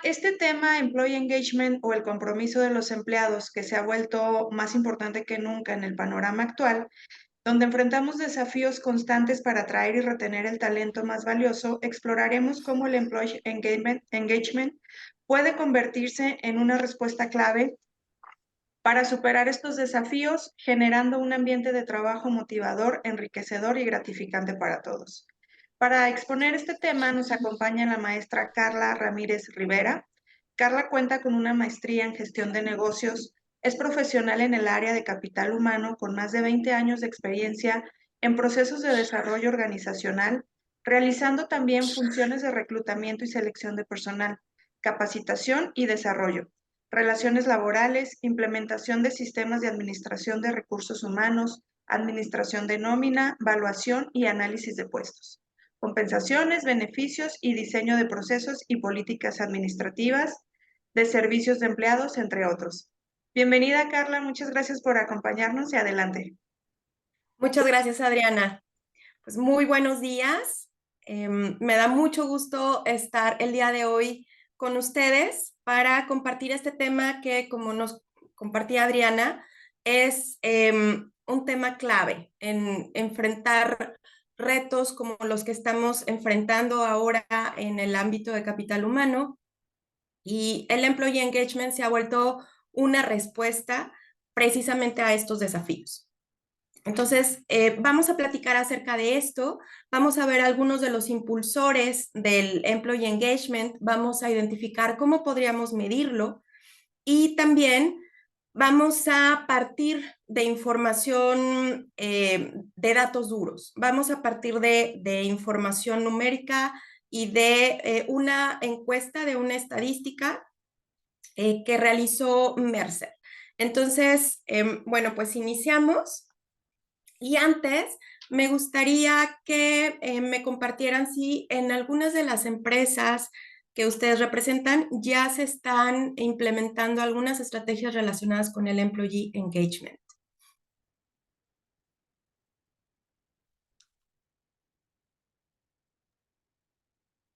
este tema, Employee Engagement o el compromiso de los empleados, que se ha vuelto más importante que nunca en el panorama actual, donde enfrentamos desafíos constantes para atraer y retener el talento más valioso, exploraremos cómo el Employee Engagement puede convertirse en una respuesta clave para superar estos desafíos, generando un ambiente de trabajo motivador, enriquecedor y gratificante para todos. Para exponer este tema nos acompaña la maestra Carla Ramírez Rivera. Carla cuenta con una maestría en gestión de negocios, es profesional en el área de capital humano con más de 20 años de experiencia en procesos de desarrollo organizacional, realizando también funciones de reclutamiento y selección de personal, capacitación y desarrollo, relaciones laborales, implementación de sistemas de administración de recursos humanos, administración de nómina, evaluación y análisis de puestos, compensaciones, beneficios y diseño de procesos y políticas administrativas, de servicios de empleados, entre otros. Bienvenida, Carla, muchas gracias por acompañarnos y adelante. Muchas gracias, Adriana. Pues muy buenos días. Me da mucho gusto estar el día de hoy con ustedes para compartir este tema que, como nos compartía Adriana, es un tema clave en enfrentar retos como los que estamos enfrentando ahora en el ámbito de capital humano, y el Employee Engagement se ha vuelto una respuesta precisamente a estos desafíos. Entonces, vamos a platicar acerca de esto, vamos a ver algunos de los impulsores del Employee Engagement, vamos a identificar cómo podríamos medirlo y también vamos a partir de información de datos duros, vamos a partir de información numérica y de una encuesta, de una estadística que realizó Mercer. Entonces, bueno, pues iniciamos. Y antes, me gustaría que me compartieran si en algunas de las empresas que ustedes representan ya se están implementando algunas estrategias relacionadas con el Employee Engagement.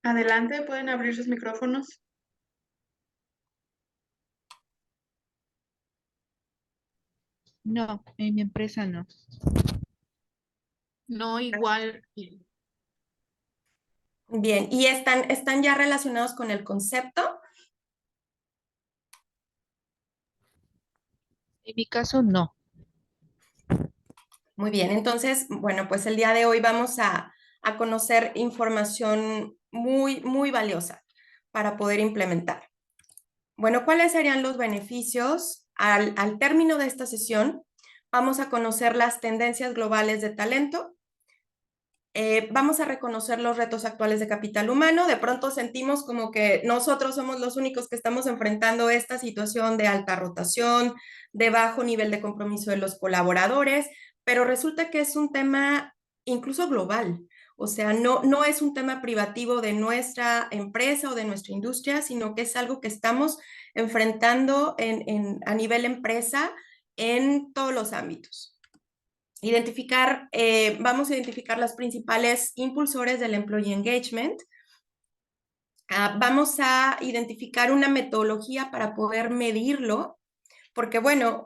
Adelante, pueden abrir sus micrófonos. No, en mi empresa no. No, igual. Bien, ¿y están ya relacionados con el concepto? En mi caso no. Muy bien, entonces, bueno, pues el día de hoy vamos a conocer información muy, muy valiosa para poder implementar. Bueno, ¿cuáles serían los beneficios? Al término de esta sesión, vamos a conocer las tendencias globales de talento, vamos a reconocer los retos actuales de capital humano. De pronto sentimos como que nosotros somos los únicos que estamos enfrentando esta situación de alta rotación, de bajo nivel de compromiso de los colaboradores, pero resulta que es un tema incluso global. O sea, no es un tema privativo de nuestra empresa o de nuestra industria, sino que es algo que estamos enfrentando a nivel empresa en todos los ámbitos. Vamos a identificar las principales impulsores del Employee Engagement. Vamos a identificar una metodología para poder medirlo, porque bueno,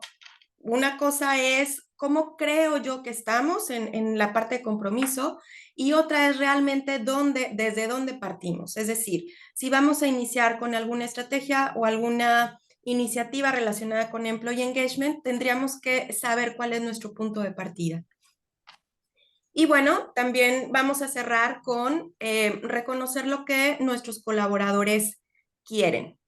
una cosa es cómo creo yo que estamos en la parte de compromiso y otra es realmente desde dónde partimos. Es decir, si vamos a iniciar con alguna estrategia o alguna iniciativa relacionada con Employee Engagement, tendríamos que saber cuál es nuestro punto de partida. Y bueno, también vamos a cerrar con reconocer lo que nuestros colaboradores quieren,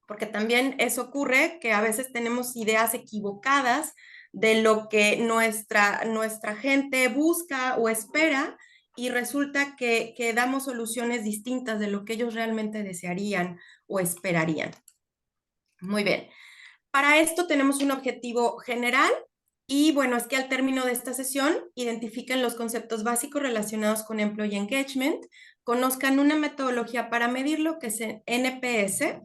porque también eso ocurre que a veces tenemos ideas equivocadas de lo que nuestra gente busca o espera y resulta que damos soluciones distintas de lo que ellos realmente desearían o esperarían. Muy bien. Para esto tenemos un objetivo general y bueno, es que al término de esta sesión identifiquen los conceptos básicos relacionados con Employee Engagement, conozcan una metodología para medirlo, que es NPS,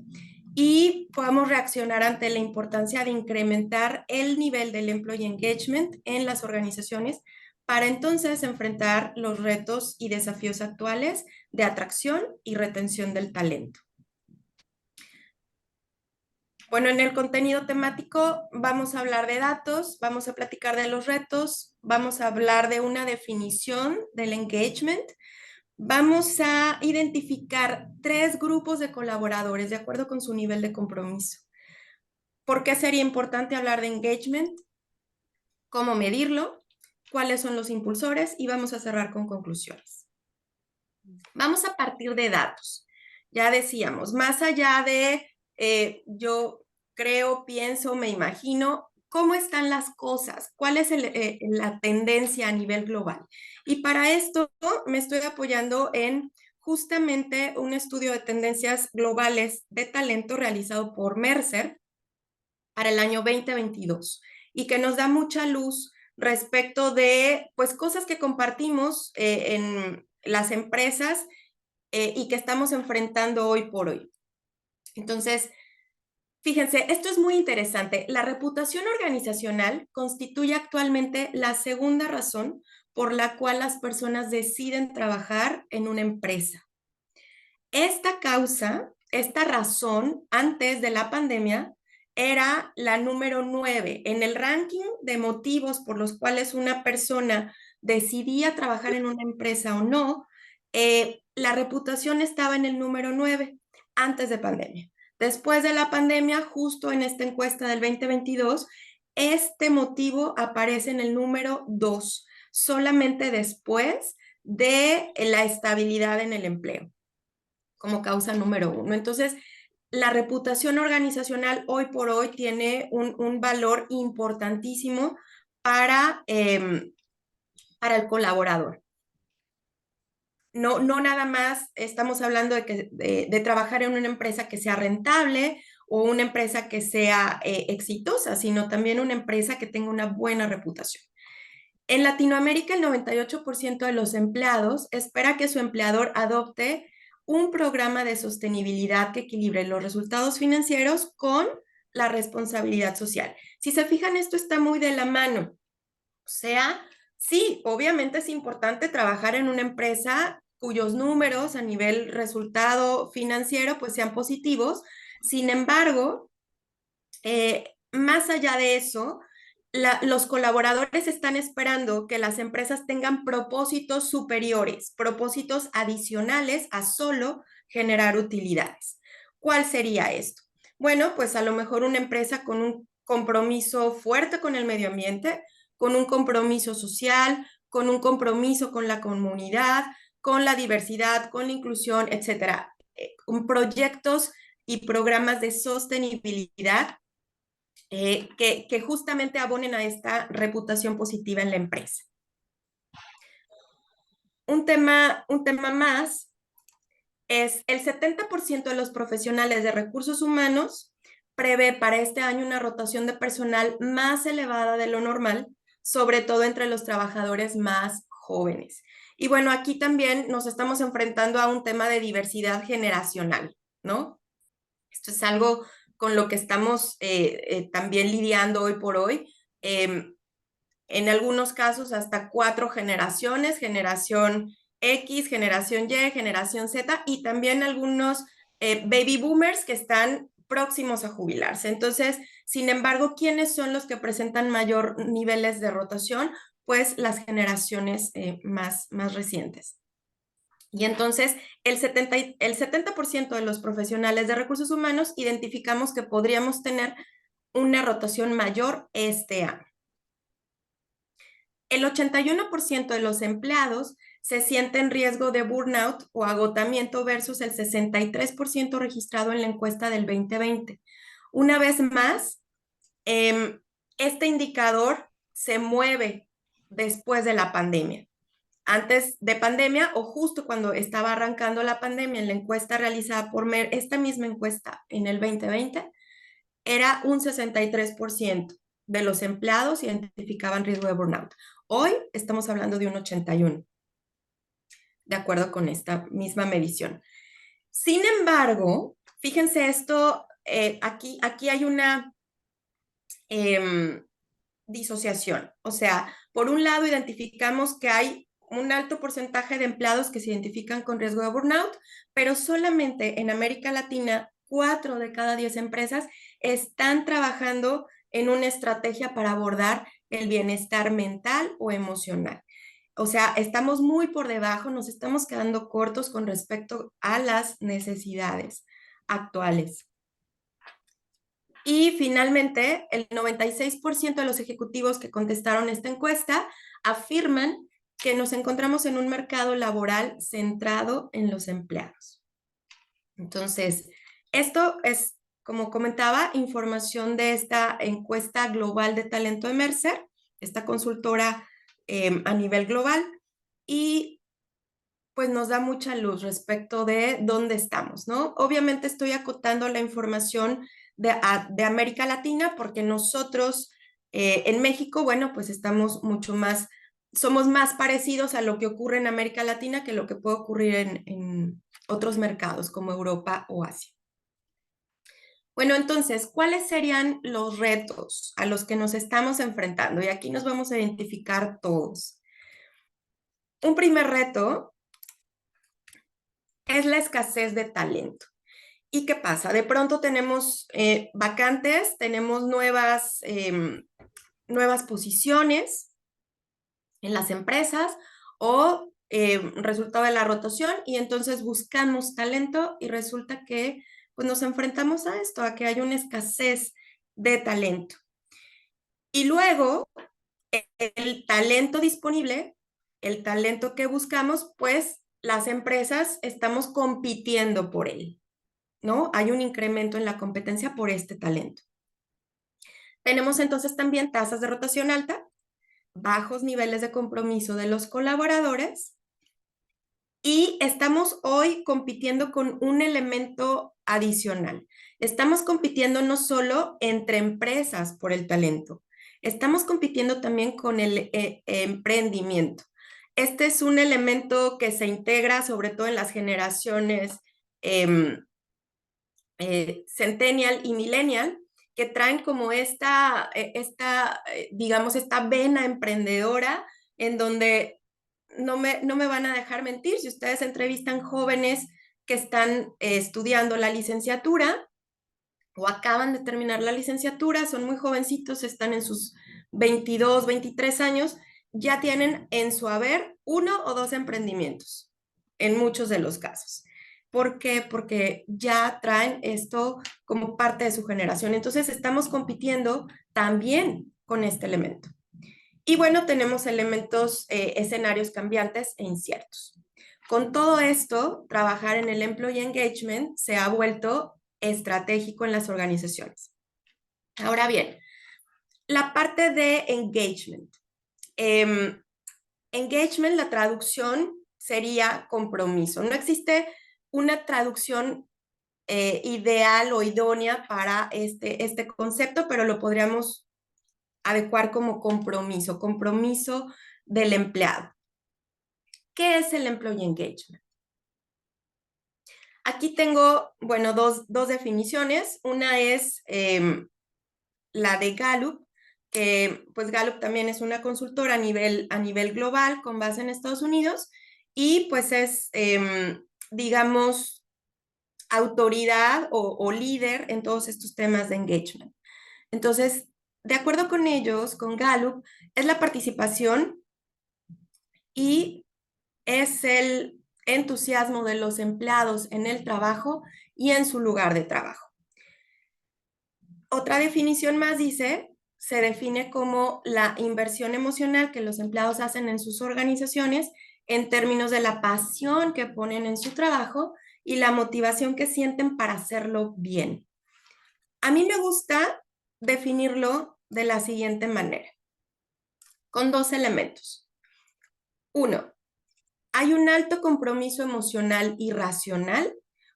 y podamos reaccionar ante la importancia de incrementar el nivel del Employee Engagement en las organizaciones para entonces enfrentar los retos y desafíos actuales de atracción y retención del talento. Bueno, en el contenido temático vamos a hablar de datos, vamos a platicar de los retos, vamos a hablar de una definición del engagement, vamos a identificar 3 grupos de colaboradores de acuerdo con su nivel de compromiso. ¿Por qué sería importante hablar de engagement? ¿Cómo medirlo? ¿Cuáles son los impulsores? Y vamos a cerrar con conclusiones. Vamos a partir de datos. Ya decíamos, más allá de yo creo, pienso, me imagino, ¿cómo están las cosas? ¿Cuál es la tendencia a nivel global? Y para esto me estoy apoyando en justamente un estudio de tendencias globales de talento realizado por Mercer para el año 2022 y que nos da mucha luz respecto de pues cosas que compartimos en las empresas y que estamos enfrentando hoy por hoy. Entonces, fíjense, esto es muy interesante. La reputación organizacional constituye actualmente la segunda razón por la cual las personas deciden trabajar en una empresa. Esta causa, esta razón, antes de la pandemia, era la número 9 en el ranking de motivos por los cuales una persona decidía trabajar en una empresa o no. La reputación estaba en el número 9 antes de pandemia. Después de la pandemia, justo en esta encuesta del 2022, este motivo aparece en el número 2, solamente después de la estabilidad en el empleo como causa número 1. Entonces, la reputación organizacional hoy por hoy tiene un valor importantísimo para el colaborador. No nada más estamos hablando de trabajar en una empresa que sea rentable o una empresa que sea exitosa, sino también una empresa que tenga una buena reputación. En Latinoamérica, el 98% de los empleados espera que su empleador adopte un programa de sostenibilidad que equilibre los resultados financieros con la responsabilidad social. Si se fijan, esto está muy de la mano. O sea, sí, obviamente es importante trabajar en una empresa cuyos números a nivel resultado financiero pues sean positivos. Sin embargo, más allá de eso, los colaboradores están esperando que las empresas tengan propósitos superiores, propósitos adicionales a solo generar utilidades. ¿Cuál sería esto? Bueno, pues a lo mejor una empresa con un compromiso fuerte con el medio ambiente, con un compromiso social, con un compromiso con la comunidad, con la diversidad, con la inclusión, etcétera. Proyectos y programas de sostenibilidad que justamente abonen a esta reputación positiva en la empresa. Un tema más es el 70% de los profesionales de recursos humanos prevé para este año una rotación de personal más elevada de lo normal, sobre todo entre los trabajadores más jóvenes. Y bueno, aquí también nos estamos enfrentando a un tema de diversidad generacional, ¿no? Esto es algo con lo que estamos también lidiando hoy por hoy. En algunos casos hasta 4 generaciones, generación X, generación Y, generación Z y también algunos baby boomers que están próximos a jubilarse. Entonces, sin embargo, ¿quiénes son los que presentan mayor niveles de rotación? Pues las generaciones más recientes. Y entonces el 70% de los profesionales de recursos humanos identificamos que podríamos tener una rotación mayor este año. El 81% de los empleados se siente en riesgo de burnout o agotamiento versus el 63% registrado en la encuesta del 2020. Una vez más, este indicador se mueve después de la pandemia. Antes de pandemia o justo cuando estaba arrancando la pandemia, en la encuesta realizada por MER, esta misma encuesta en el 2020, era un 63% de los empleados identificaban riesgo de burnout. Hoy estamos hablando de un 81%, de acuerdo con esta misma medición. Sin embargo, fíjense esto, aquí hay una disociación. O sea, por un lado identificamos que hay un alto porcentaje de empleados que se identifican con riesgo de burnout, pero solamente en América Latina 4 de cada 10 empresas están trabajando en una estrategia para abordar el bienestar mental o emocional. O sea, estamos muy por debajo, nos estamos quedando cortos con respecto a las necesidades actuales. Y finalmente, el 96% de los ejecutivos que contestaron esta encuesta afirman que nos encontramos en un mercado laboral centrado en los empleados. Entonces, esto es, como comentaba, información de esta encuesta global de talento de Mercer, esta consultora a nivel global, y pues nos da mucha luz respecto de dónde estamos, ¿no? Obviamente estoy acotando la información de América Latina porque nosotros en México, bueno, pues estamos mucho más, somos más parecidos a lo que ocurre en América Latina que lo que puede ocurrir en otros mercados como Europa o Asia. Bueno, entonces, ¿cuáles serían los retos a los que nos estamos enfrentando? Y aquí nos vamos a identificar todos. Un primer reto es la escasez de talento. ¿Y qué pasa? De pronto tenemos vacantes, tenemos nuevas posiciones en las empresas o resultado de la rotación y entonces buscamos talento y resulta que pues, nos enfrentamos a esto, a que hay una escasez de talento. Y luego, el talento disponible, el talento que buscamos, pues las empresas estamos compitiendo por él, ¿no? Hay un incremento en la competencia por este talento. Tenemos entonces también tasas de rotación alta, bajos niveles de compromiso de los colaboradores y estamos hoy compitiendo con un elemento adicional. Estamos compitiendo no solo entre empresas por el talento, estamos compitiendo también con el emprendimiento. Este es un elemento que se integra sobre todo en las generaciones Centennial y Millennial, que traen como digamos, esta vena emprendedora en donde no me van a dejar mentir, si ustedes entrevistan jóvenes que están estudiando la licenciatura o acaban de terminar la licenciatura, son muy jovencitos, están en sus 22, 23 años, ya tienen en su haber 1 o 2 emprendimientos, en muchos de los casos. ¿Por qué? Porque ya traen esto como parte de su generación. Entonces estamos compitiendo también con este elemento. Y bueno, tenemos elementos, escenarios cambiantes e inciertos. Con todo esto, trabajar en el employee engagement se ha vuelto estratégico en las organizaciones. Ahora bien, la parte de engagement. Engagement, la traducción sería compromiso. No existe una traducción ideal o idónea para este concepto, pero lo podríamos adecuar como compromiso, compromiso del empleado. ¿Qué es el employee engagement? Aquí tengo, bueno, dos definiciones. Una es la de Gallup, que pues Gallup también es una consultora a nivel global con base en Estados Unidos y pues es, digamos, autoridad o líder en todos estos temas de engagement. Entonces, de acuerdo con ellos, con Gallup, es la participación y es el entusiasmo de los empleados en el trabajo y en su lugar de trabajo. Otra definición más dice, se define como la inversión emocional que los empleados hacen en sus organizaciones en términos de la pasión que ponen en su trabajo y la motivación que sienten para hacerlo bien. A mí me gusta definirlo de la siguiente manera, con 2 elementos. 1, hay un alto compromiso emocional y racional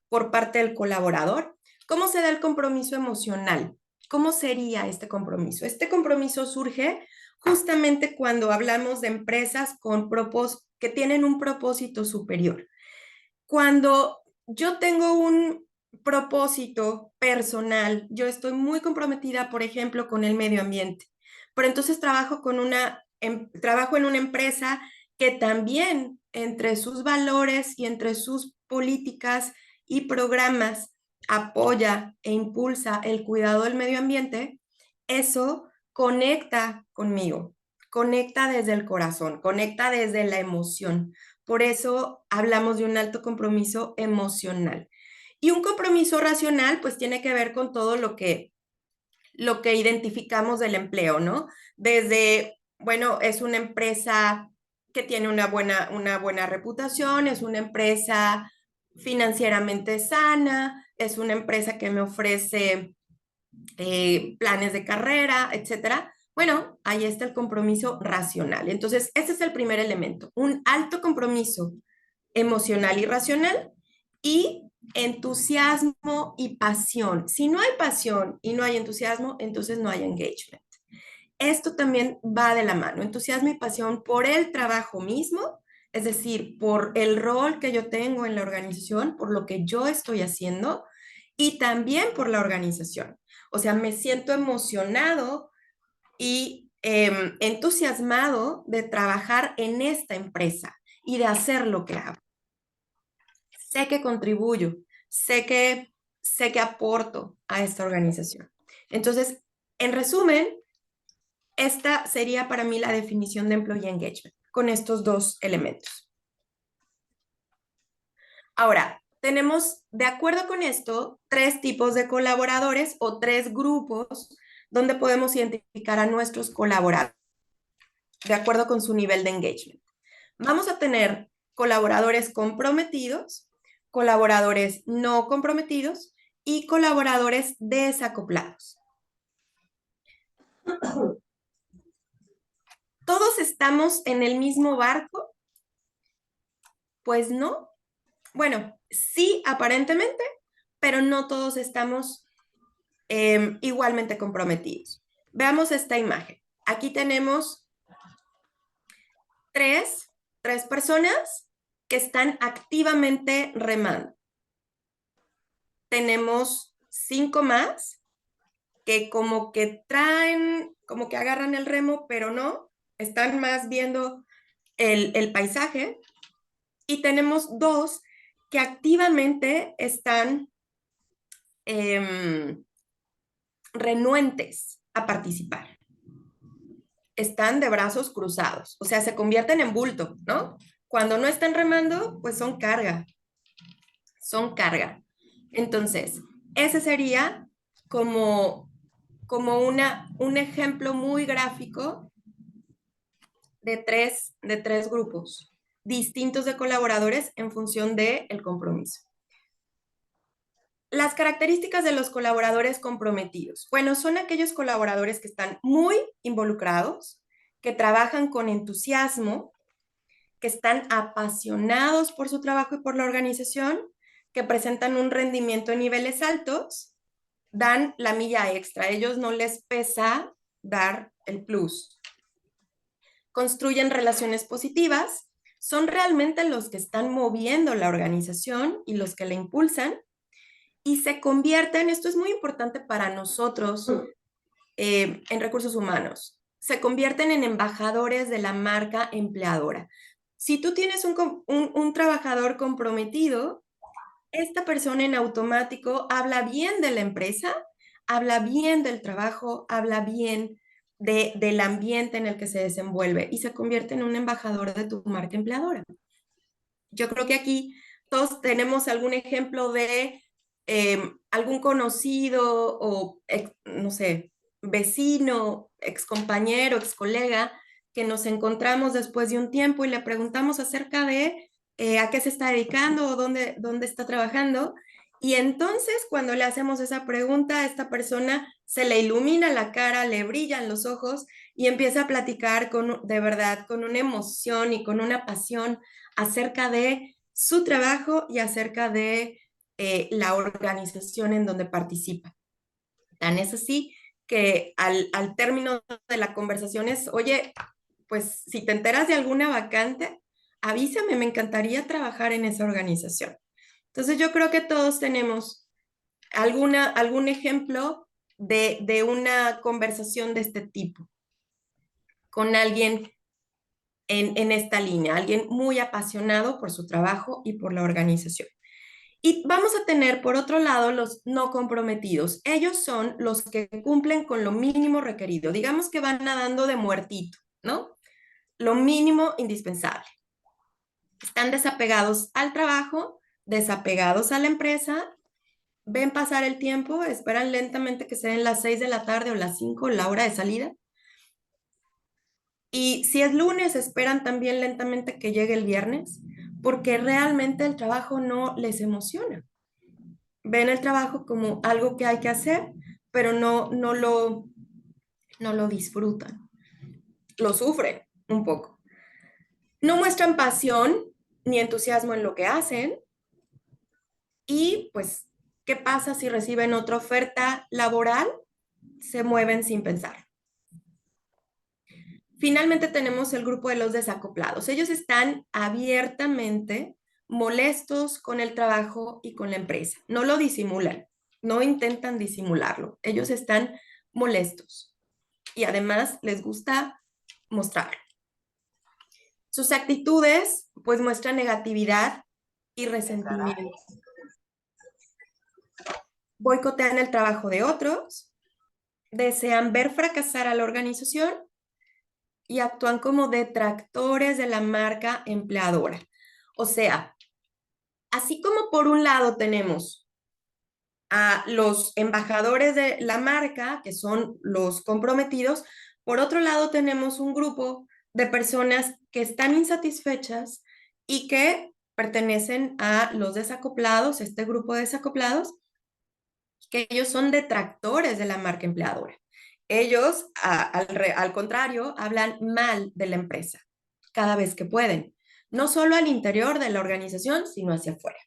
por parte del colaborador. ¿Cómo se da el compromiso emocional? ¿Cómo sería este compromiso? Este compromiso surge justamente cuando hablamos de empresas que tienen un propósito superior. Cuando yo tengo un propósito personal, yo estoy muy comprometida, por ejemplo, con el medio ambiente, pero entonces trabajo en una empresa que también entre sus valores y entre sus políticas y programas apoya e impulsa el cuidado del medio ambiente, eso conecta conmigo, conecta desde el corazón, conecta desde la emoción. Por eso hablamos de un alto compromiso emocional. Y un compromiso racional, pues tiene que ver con todo lo que identificamos del empleo, ¿no? Desde, bueno, es una empresa que tiene una buena reputación, es una empresa financieramente sana, es una empresa que me ofrece planes de carrera, etcétera. Bueno, ahí está el compromiso racional. Entonces, ese es el primer elemento, un alto compromiso emocional y racional y entusiasmo y pasión. Si no hay pasión y no hay entusiasmo, entonces no hay engagement. Esto también va de la mano, entusiasmo y pasión por el trabajo mismo, es decir, por el rol que yo tengo en la organización, por lo que yo estoy haciendo y también por la organización. O sea, me siento emocionado y entusiasmado de trabajar en esta empresa y de hacer lo que hago. Sé que contribuyo, sé que aporto a esta organización. Entonces, en resumen, esta sería para mí la definición de employee engagement, con estos dos elementos. Ahora, tenemos, de acuerdo con esto, 3 tipos de colaboradores o 3 grupos donde podemos identificar a nuestros colaboradores, de acuerdo con su nivel de engagement. Vamos a tener colaboradores comprometidos, colaboradores no comprometidos y colaboradores desacoplados. ¿Todos estamos en el mismo barco? Pues no. Bueno, sí, aparentemente, pero no todos estamos igualmente comprometidos. Veamos esta imagen. Aquí tenemos tres personas que están activamente remando. Tenemos 5 más que como que traen, como que agarran el remo, pero no, están más viendo el paisaje. Y tenemos 2 que activamente están renuentes a participar. Están de brazos cruzados, o sea, se convierten en bulto, ¿no? Cuando no están remando, pues son carga. Son carga. Entonces, ese sería como un ejemplo muy gráfico de tres grupos distintos de colaboradores en función del compromiso. Las características de los colaboradores comprometidos. Bueno, son aquellos colaboradores que están muy involucrados, que trabajan con entusiasmo, que están apasionados por su trabajo y por la organización, que presentan un rendimiento en niveles altos, dan la milla extra. A ellos no les pesa dar el plus. Construyen relaciones positivas, son realmente los que están moviendo la organización y los que la impulsan, y se convierten, esto es muy importante para nosotros en recursos humanos, se convierten en embajadores de la marca empleadora. Si tú tienes un trabajador comprometido, esta persona en automático habla bien de la empresa, habla bien del trabajo, habla bien del ambiente en el que se desenvuelve y se convierte en un embajador de tu marca empleadora. Yo creo que aquí todos tenemos algún ejemplo de algún conocido o, no sé, vecino, excompañero, excolega, que nos encontramos después de un tiempo y le preguntamos acerca de a qué se está dedicando o dónde está trabajando. Y entonces cuando le hacemos esa pregunta, a esta persona se le ilumina la cara, le brillan los ojos y empieza a platicar de verdad, con una emoción y con una pasión acerca de su trabajo y acerca de la organización en donde participa. Tan es así que al término de la conversación es, oye, pues si te enteras de alguna vacante, avísame, me encantaría trabajar en esa organización. Entonces yo creo que todos tenemos algún ejemplo de una conversación de este tipo con alguien en esta línea, alguien muy apasionado por su trabajo y por la organización. Y vamos a tener, por otro lado, los no comprometidos. Ellos son los que cumplen con lo mínimo requerido. Digamos que van nadando de muertito, ¿no? Lo mínimo indispensable. Están desapegados al trabajo, desapegados a la empresa, ven pasar el tiempo, esperan lentamente que sean las 6 de la tarde o las 5, la hora de salida. Y si es lunes, esperan también lentamente que llegue el viernes, porque realmente el trabajo no les emociona. Ven el trabajo como algo que hay que hacer, pero no lo disfrutan, lo sufren un poco. No muestran pasión ni entusiasmo en lo que hacen y pues, ¿qué pasa si reciben otra oferta laboral? Se mueven sin pensar. Finalmente tenemos el grupo de los desacoplados. Ellos están abiertamente molestos con el trabajo y con la empresa. No lo disimulan, no intentan disimularlo. Ellos están molestos y además les gusta mostrarlo. Sus actitudes pues muestran negatividad y resentimiento. Boicotean el trabajo de otros, desean ver fracasar a la organización y actúan como detractores de la marca empleadora. O sea, así como por un lado tenemos a los embajadores de la marca, que son los comprometidos, por otro lado tenemos un grupo de personas que están insatisfechas y que pertenecen a los desacoplados, este grupo de desacoplados, que ellos son detractores de la marca empleadora. Ellos, al contrario, hablan mal de la empresa cada vez que pueden, no solo al interior de la organización, sino hacia afuera.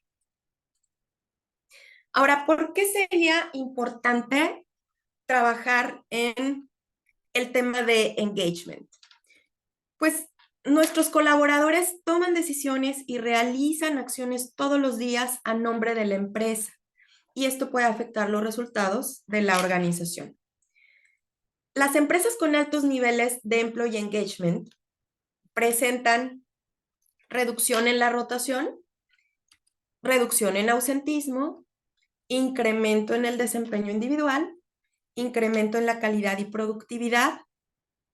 Ahora, ¿por qué sería importante trabajar en el tema de engagement? Pues nuestros colaboradores toman decisiones y realizan acciones todos los días a nombre de la empresa y esto puede afectar los resultados de la organización. Las empresas con altos niveles de employee engagement presentan reducción en la rotación, reducción en ausentismo, incremento en el desempeño individual, incremento en la calidad y productividad,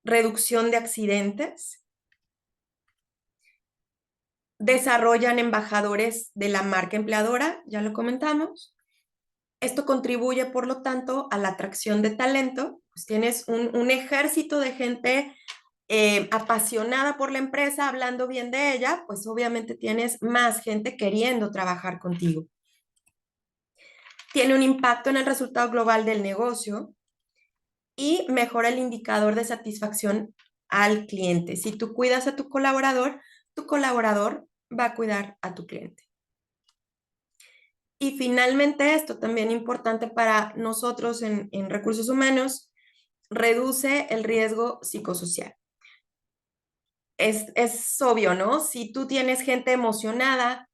reducción de accidentes, desarrollan embajadores de la marca empleadora, ya lo comentamos. Esto contribuye, por lo tanto, a la atracción de talento. Pues tienes un ejército de gente apasionada por la empresa, hablando bien de ella, pues obviamente tienes más gente queriendo trabajar contigo. Tiene un impacto en el resultado global del negocio y mejora el indicador de satisfacción al cliente. Si tú cuidas a tu colaborador va a cuidar a tu cliente. Y finalmente, esto también importante para nosotros en recursos humanos, reduce el riesgo psicosocial. Es obvio, ¿no? Si tú tienes gente emocionada,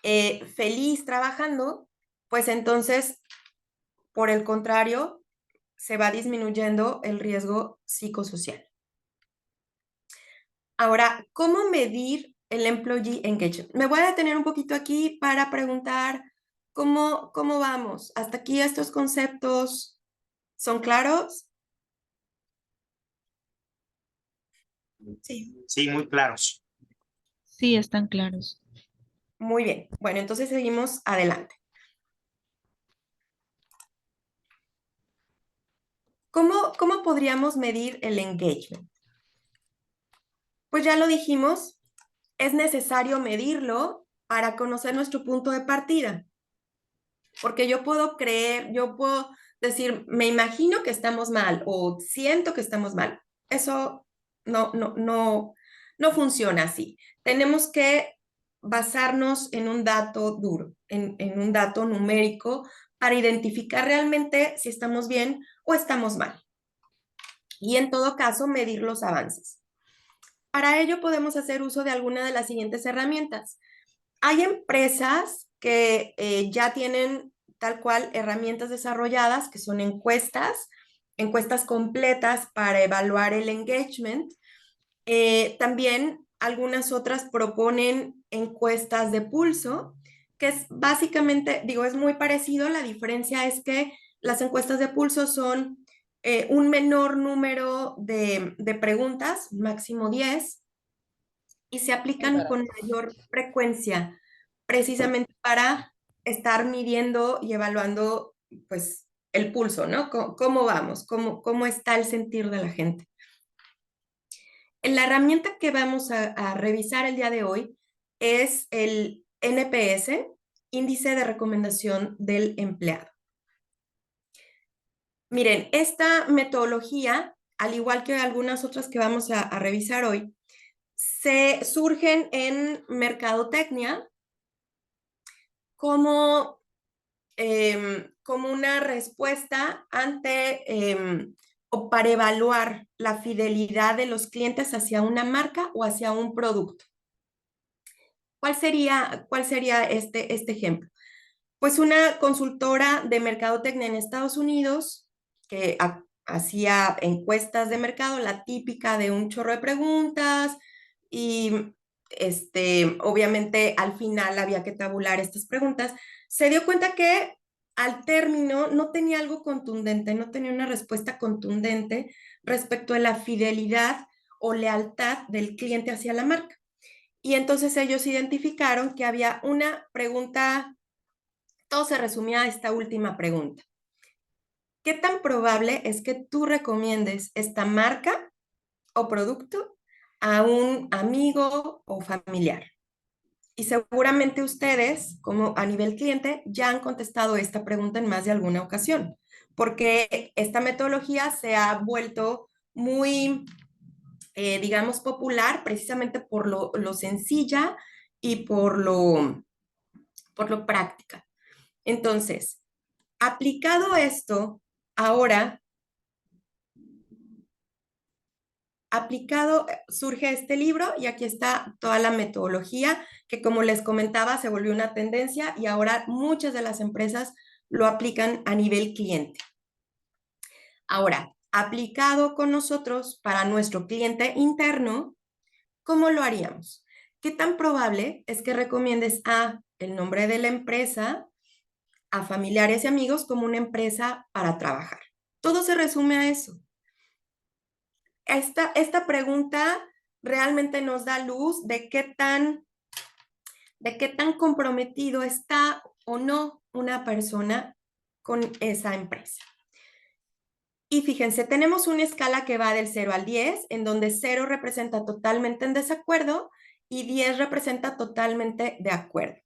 feliz trabajando, pues entonces, por el contrario, se va disminuyendo el riesgo psicosocial. Ahora, ¿cómo medir el employee engagement? Me voy a detener un poquito aquí para preguntar cómo vamos. ¿Hasta aquí estos conceptos son claros? Sí. Sí, muy claros. Sí, están claros. Muy bien. Bueno, entonces seguimos adelante. ¿Cómo podríamos medir el engagement? Pues ya lo dijimos, es necesario medirlo para conocer nuestro punto de partida. Porque yo puedo decir, me imagino que estamos mal o siento que estamos mal. Eso no funciona así. Tenemos que basarnos en un dato duro, en un dato numérico para identificar realmente si estamos bien o estamos mal. Y en todo caso, medir los avances. Para ello podemos hacer uso de alguna de las siguientes herramientas. Hay empresas que ya tienen tal cual herramientas desarrolladas que son encuestas completas para evaluar el engagement. También algunas otras proponen encuestas de pulso que es básicamente, digo, es muy parecido. La diferencia es que las encuestas de pulso son un menor número de preguntas, máximo 10, y se aplican con mayor frecuencia, precisamente para estar midiendo y evaluando, pues, el pulso, ¿no? ¿Cómo vamos? ¿Cómo está el sentir de la gente? La herramienta que vamos a revisar el día de hoy es el NPS, Índice de Recomendación del Empleado. Miren, esta metodología, al igual que algunas otras que vamos a revisar hoy, se surgen en mercadotecnia como, como una respuesta ante o para evaluar la fidelidad de los clientes hacia una marca o hacia un producto. ¿Cuál sería este ejemplo? Pues una consultora de mercadotecnia en Estados Unidos que hacía encuestas de mercado, la típica de un chorro de preguntas y obviamente al final había que tabular estas preguntas, se dio cuenta que al término no tenía algo contundente, no tenía una respuesta contundente respecto a la fidelidad o lealtad del cliente hacia la marca. Y entonces ellos identificaron que había una pregunta, todo se resumía a esta última pregunta. ¿Qué tan probable es que tú recomiendes esta marca o producto a un amigo o familiar? Y seguramente ustedes, como a nivel cliente, ya han contestado esta pregunta en más de alguna ocasión, porque esta metodología se ha vuelto muy, digamos, popular precisamente por lo sencilla y por lo práctica. Entonces, aplicado esto, ahora, surge este libro y aquí está toda la metodología que, como les comentaba, se volvió una tendencia y ahora muchas de las empresas lo aplican a nivel cliente. Ahora, aplicado con nosotros para nuestro cliente interno, ¿cómo lo haríamos? ¿Qué tan probable es que recomiendes el nombre de la empresa, a familiares y amigos como una empresa para trabajar? Todo se resume a eso. Esta pregunta realmente nos da luz de qué tan comprometido está o no una persona con esa empresa. Y fíjense, tenemos una escala que va del 0 al 10, en donde 0 representa totalmente en desacuerdo y 10 representa totalmente de acuerdo.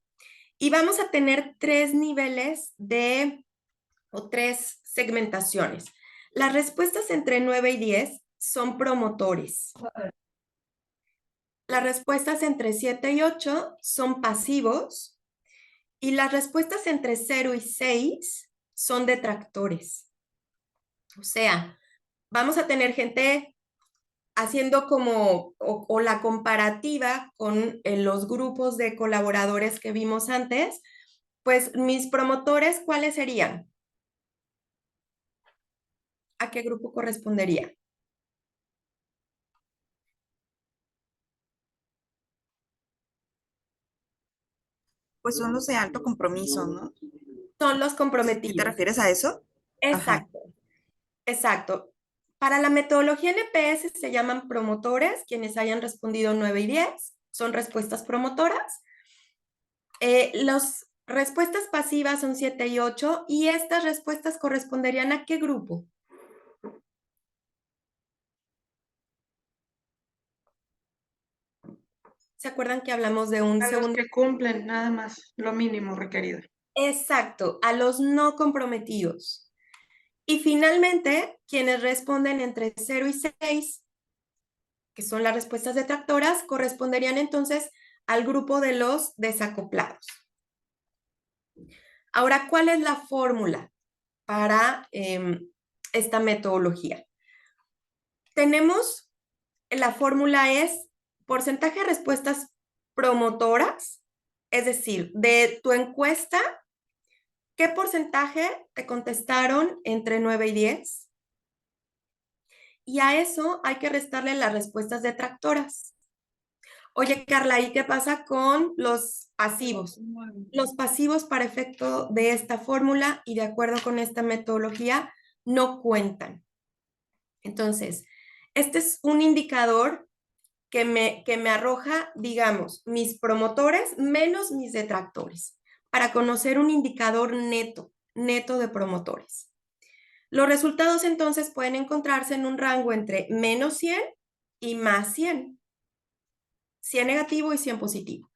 Y vamos a tener 3 niveles o 3 segmentaciones. Las respuestas entre 9 y 10 son promotores. Las respuestas entre 7 y 8 son pasivos. Y las respuestas entre 0 y 6 son detractores. O sea, vamos a tener gente haciendo como o la comparativa con los grupos de colaboradores que vimos antes. Pues mis promotores, ¿cuáles serían? ¿A qué grupo correspondería? Pues son los de alto compromiso, ¿no? Son los ¿Sí comprometidos. te refieres a eso? Ajá. Exacto, exacto. Para la metodología NPS se llaman promotores, quienes hayan respondido 9 y 10, son respuestas promotoras. Las respuestas pasivas son 7 y 8, y estas respuestas corresponderían ¿a qué grupo? ¿Se acuerdan que hablamos de un A los segundo? que cumplen nada más lo mínimo requerido. Exacto, a los no comprometidos. Y finalmente, quienes responden entre 0 y 6, que son las respuestas detractoras, corresponderían entonces al grupo de los desacoplados. Ahora, ¿cuál es la fórmula para esta metodología? La fórmula es porcentaje de respuestas promotoras, es decir, de tu encuesta, ¿qué porcentaje te contestaron entre 9 y 10? Y a eso hay que restarle las respuestas detractoras. Oye, Carla, ¿y qué pasa con los pasivos? Los pasivos para efecto de esta fórmula y de acuerdo con esta metodología no cuentan. Entonces, este es un indicador que me arroja, digamos, mis promotores menos mis detractores, para conocer un indicador neto de promotores. Los resultados entonces pueden encontrarse en un rango entre menos 100 y más 100. 100 negativo y 100 positivo.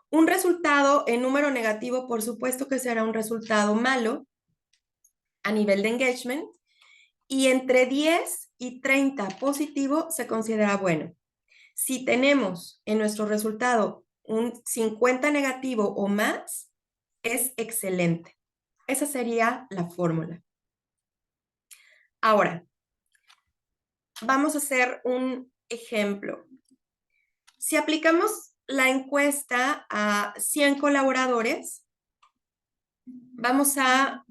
Un resultado en número negativo, por supuesto que será un resultado malo a nivel de engagement, y entre 10 y 30 positivo se considera bueno. Si tenemos en nuestro resultado un 50 negativo o más, es excelente. Esa sería la fórmula. Ahora, vamos a hacer un ejemplo. Si aplicamos la encuesta a 100 colaboradores, vamos a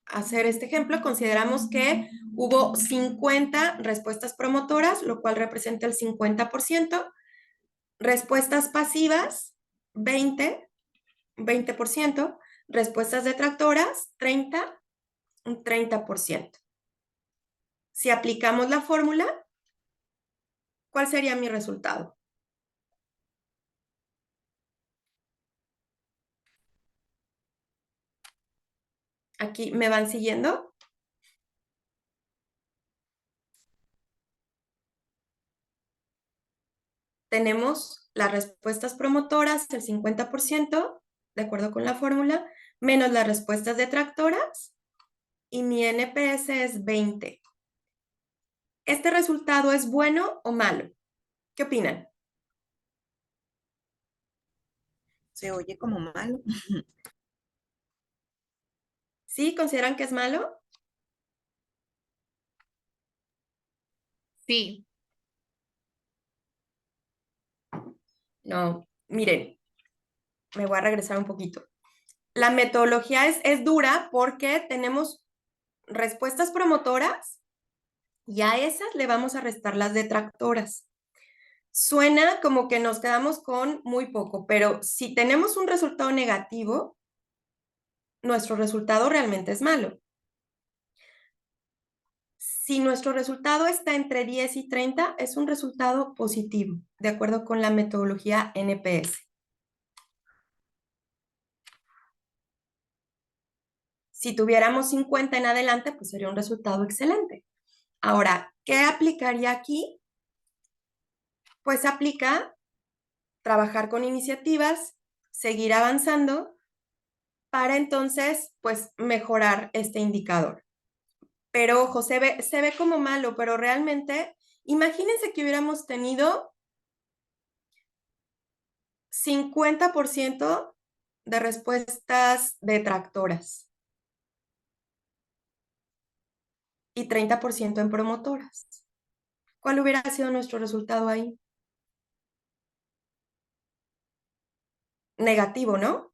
hacer este ejemplo. Consideramos que hubo 50 respuestas promotoras, lo cual representa el 50%. Respuestas pasivas, 20%. Respuestas detractoras, 30%. Si aplicamos la fórmula, ¿cuál sería mi resultado? Aquí, ¿me van siguiendo? Tenemos las respuestas promotoras, el 50%, de acuerdo con la fórmula, menos las respuestas detractoras, y mi NPS es 20. ¿Este resultado es bueno o malo? ¿Qué opinan? Se oye como malo. ¿Sí? ¿Consideran que es malo? Sí. No, miren, me voy a regresar un poquito. La metodología es dura porque tenemos respuestas promotoras y a esas le vamos a restar las detractoras. Suena como que nos quedamos con muy poco, pero si tenemos un resultado negativo, nuestro resultado realmente es malo. Si nuestro resultado está entre 10 y 30, es un resultado positivo, de acuerdo con la metodología NPS. Si tuviéramos 50 en adelante, pues sería un resultado excelente. Ahora, ¿qué aplicaría aquí? Pues aplica trabajar con iniciativas, seguir avanzando para entonces, pues, mejorar este indicador. Pero ojo, se ve como malo, pero realmente, imagínense que hubiéramos tenido 50% de respuestas detractoras y 30% en promotoras. ¿Cuál hubiera sido nuestro resultado ahí? Negativo, ¿no?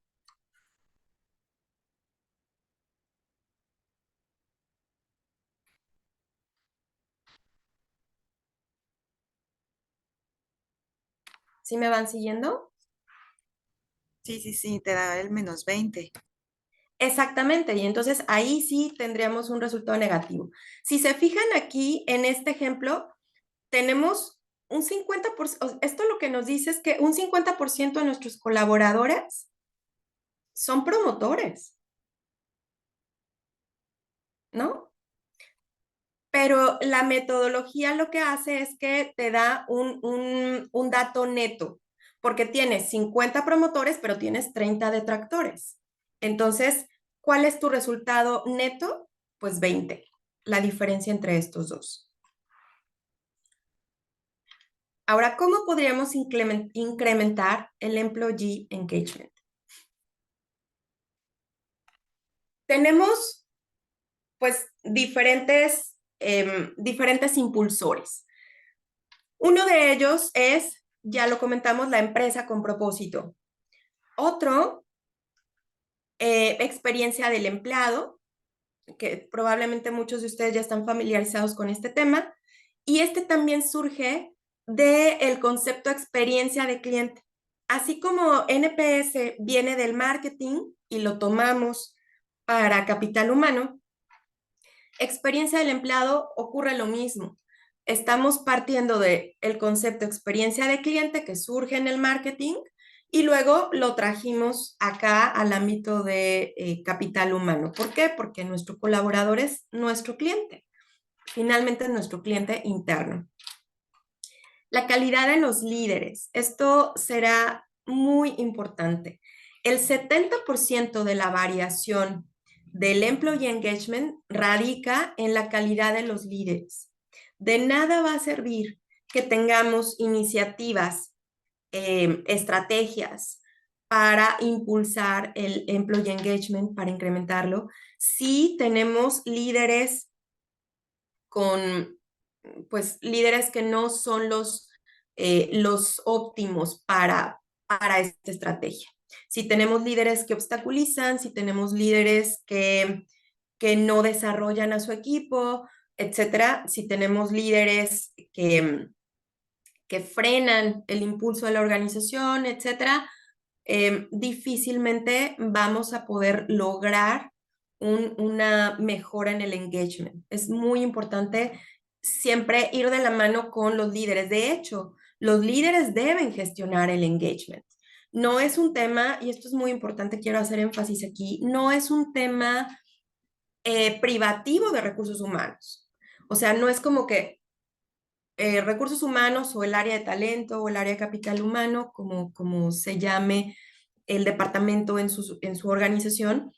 ¿Sí me van siguiendo? Sí, te da el menos 20. Exactamente, y entonces ahí sí tendríamos un resultado negativo. Si se fijan aquí en este ejemplo, tenemos un 50%, esto lo que nos dice es que un 50% de nuestros colaboradores son promotores, ¿no? Pero la metodología lo que hace es que te da un dato neto, porque tienes 50 promotores, pero tienes 30 detractores. Entonces, ¿cuál es tu resultado neto? Pues 20, la diferencia entre estos dos. Ahora, ¿cómo podríamos incrementar el employee engagement? Tenemos, pues, diferentes impulsores. Uno de ellos es, ya lo comentamos, la empresa con propósito. Otro, experiencia del empleado, que probablemente muchos de ustedes ya están familiarizados con este tema. Y este también surge del concepto experiencia de cliente. Así como NPS viene del marketing y lo tomamos para capital humano, experiencia del empleado ocurre lo mismo. Estamos partiendo del concepto experiencia de cliente que surge en el marketing y luego lo trajimos acá al ámbito de capital humano. ¿Por qué? Porque nuestro colaborador es nuestro cliente. Finalmente, es nuestro cliente interno. La calidad de los líderes. Esto será muy importante. El 70% de la variación del employee engagement radica en la calidad de los líderes. De nada va a servir que tengamos iniciativas, estrategias para impulsar el employee engagement, para incrementarlo, si tenemos líderes con, pues, líderes que no son los óptimos para esta estrategia. Si tenemos líderes que obstaculizan, si tenemos líderes que no desarrollan a su equipo, etcétera, si tenemos líderes que frenan el impulso de la organización, etcétera, difícilmente vamos a poder lograr una mejora en el engagement. Es muy importante siempre ir de la mano con los líderes. De hecho, los líderes deben gestionar el engagement. No es un tema, y esto es muy importante, quiero hacer énfasis aquí, no es un tema privativo de recursos humanos. O sea, no es como que recursos humanos o el área de talento o el área de capital humano, como se llame el departamento en su organización,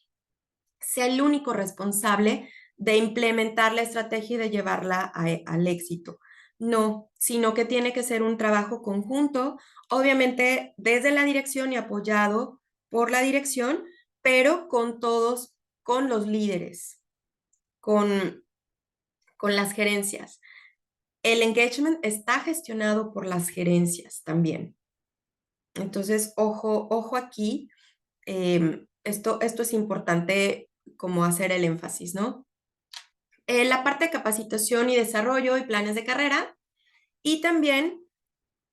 sea el único responsable de implementar la estrategia y de llevarla al éxito. No, sino que tiene que ser un trabajo conjunto, obviamente desde la dirección y apoyado por la dirección, pero con todos, con los líderes, con, con las gerencias. El engagement está gestionado por las gerencias también. Entonces, ojo aquí, esto es importante como hacer el énfasis, ¿no? La parte de capacitación y desarrollo y planes de carrera y también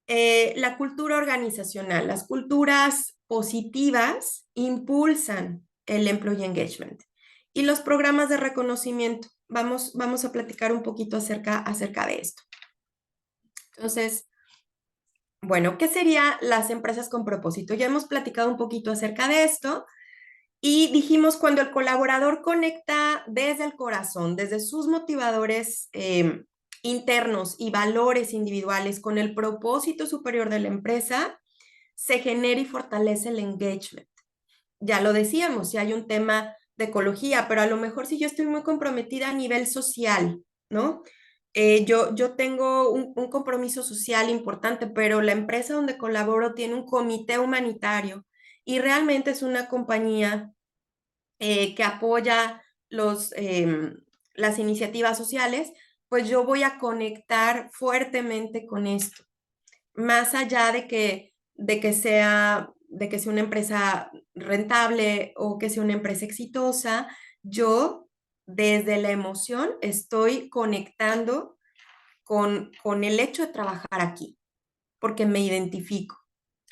la cultura organizacional. Las culturas positivas impulsan el employee engagement y los programas de reconocimiento. Vamos a platicar un poquito acerca de esto. Entonces, bueno, ¿qué serían las empresas con propósito? Ya hemos platicado un poquito acerca de esto y dijimos cuando el colaborador conecta desde el corazón, desde sus motivadores internos y valores individuales con el propósito superior de la empresa, se genera y fortalece el engagement. Ya lo decíamos, si hay un tema de ecología, pero a lo mejor si yo estoy muy comprometida a nivel social, ¿no? Yo tengo un compromiso social importante, pero la empresa donde colaboro tiene un comité humanitario y realmente es una compañía que apoya las iniciativas sociales, pues yo voy a conectar fuertemente con esto. Más allá de que sea una empresa rentable o que sea una empresa exitosa, yo desde la emoción estoy conectando con el hecho de trabajar aquí, porque me identifico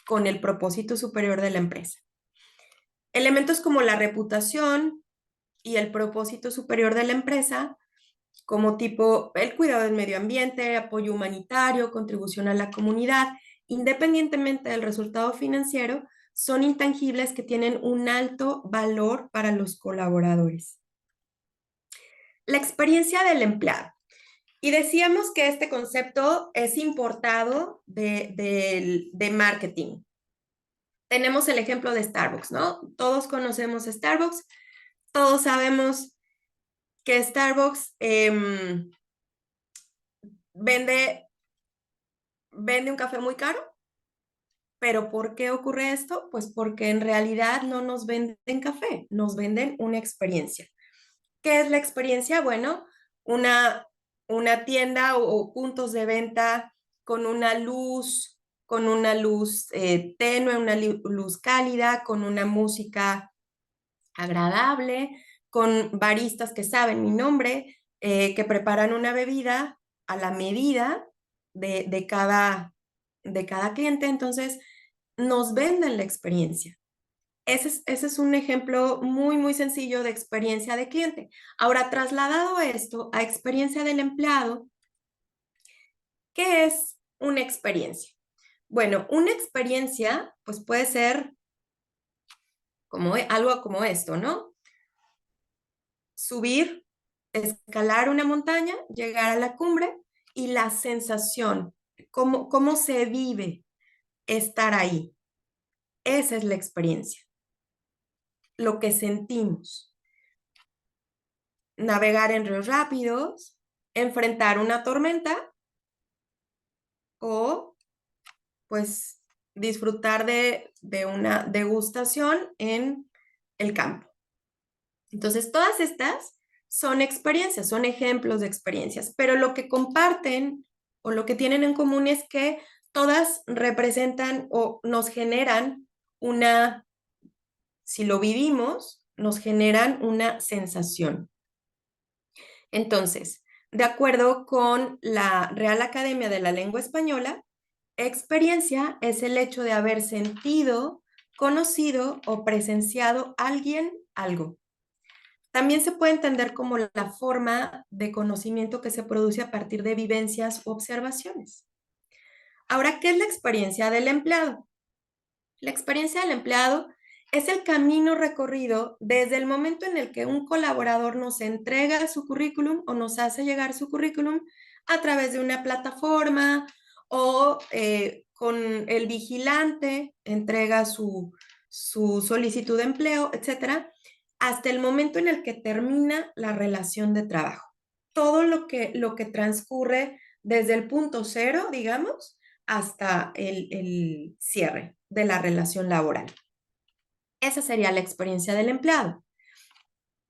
con el propósito superior de la empresa. Elementos como la reputación y el propósito superior de la empresa, como tipo el cuidado del medio ambiente, apoyo humanitario, contribución a la comunidad, independientemente del resultado financiero, son intangibles que tienen un alto valor para los colaboradores. La experiencia del empleado. Y decíamos que este concepto es importado de marketing. Tenemos el ejemplo de Starbucks, ¿no? Todos conocemos Starbucks, todos sabemos que Starbucks vende un café muy caro, pero ¿por qué ocurre esto? Pues porque en realidad no nos venden café, nos venden una experiencia. ¿Qué es la experiencia? Bueno, una tienda o puntos de venta con una luz tenue, una luz cálida, con una música agradable, con baristas que saben mi nombre, que preparan una bebida a la medida de cada cliente, entonces nos venden la experiencia. Ese es un ejemplo muy, muy sencillo de experiencia de cliente. Ahora, trasladado esto a experiencia del empleado, ¿qué es una experiencia? Bueno, una experiencia pues puede ser como algo como esto, ¿no? Subir, escalar una montaña, llegar a la cumbre y la sensación, cómo se vive estar ahí. Esa es la experiencia, lo que sentimos. Navegar en ríos rápidos, enfrentar una tormenta o pues disfrutar de una degustación en el campo. Entonces, todas estas son experiencias, son ejemplos de experiencias, pero lo que comparten o lo que tienen en común es que todas representan o nos generan una, si lo vivimos, nos generan una sensación. Entonces, de acuerdo con la Real Academia de la Lengua Española, experiencia es el hecho de haber sentido, conocido o presenciado alguien, algo. También se puede entender como la forma de conocimiento que se produce a partir de vivencias u observaciones. Ahora, ¿qué es la experiencia del empleado? La experiencia del empleado es el camino recorrido desde el momento en el que un colaborador nos entrega su currículum o nos hace llegar su currículum a través de una plataforma o con el vigilante entrega su solicitud de empleo, etcétera, hasta el momento en el que termina la relación de trabajo. Todo lo que transcurre desde el punto cero, digamos, hasta el cierre de la relación laboral. Esa sería la experiencia del empleado.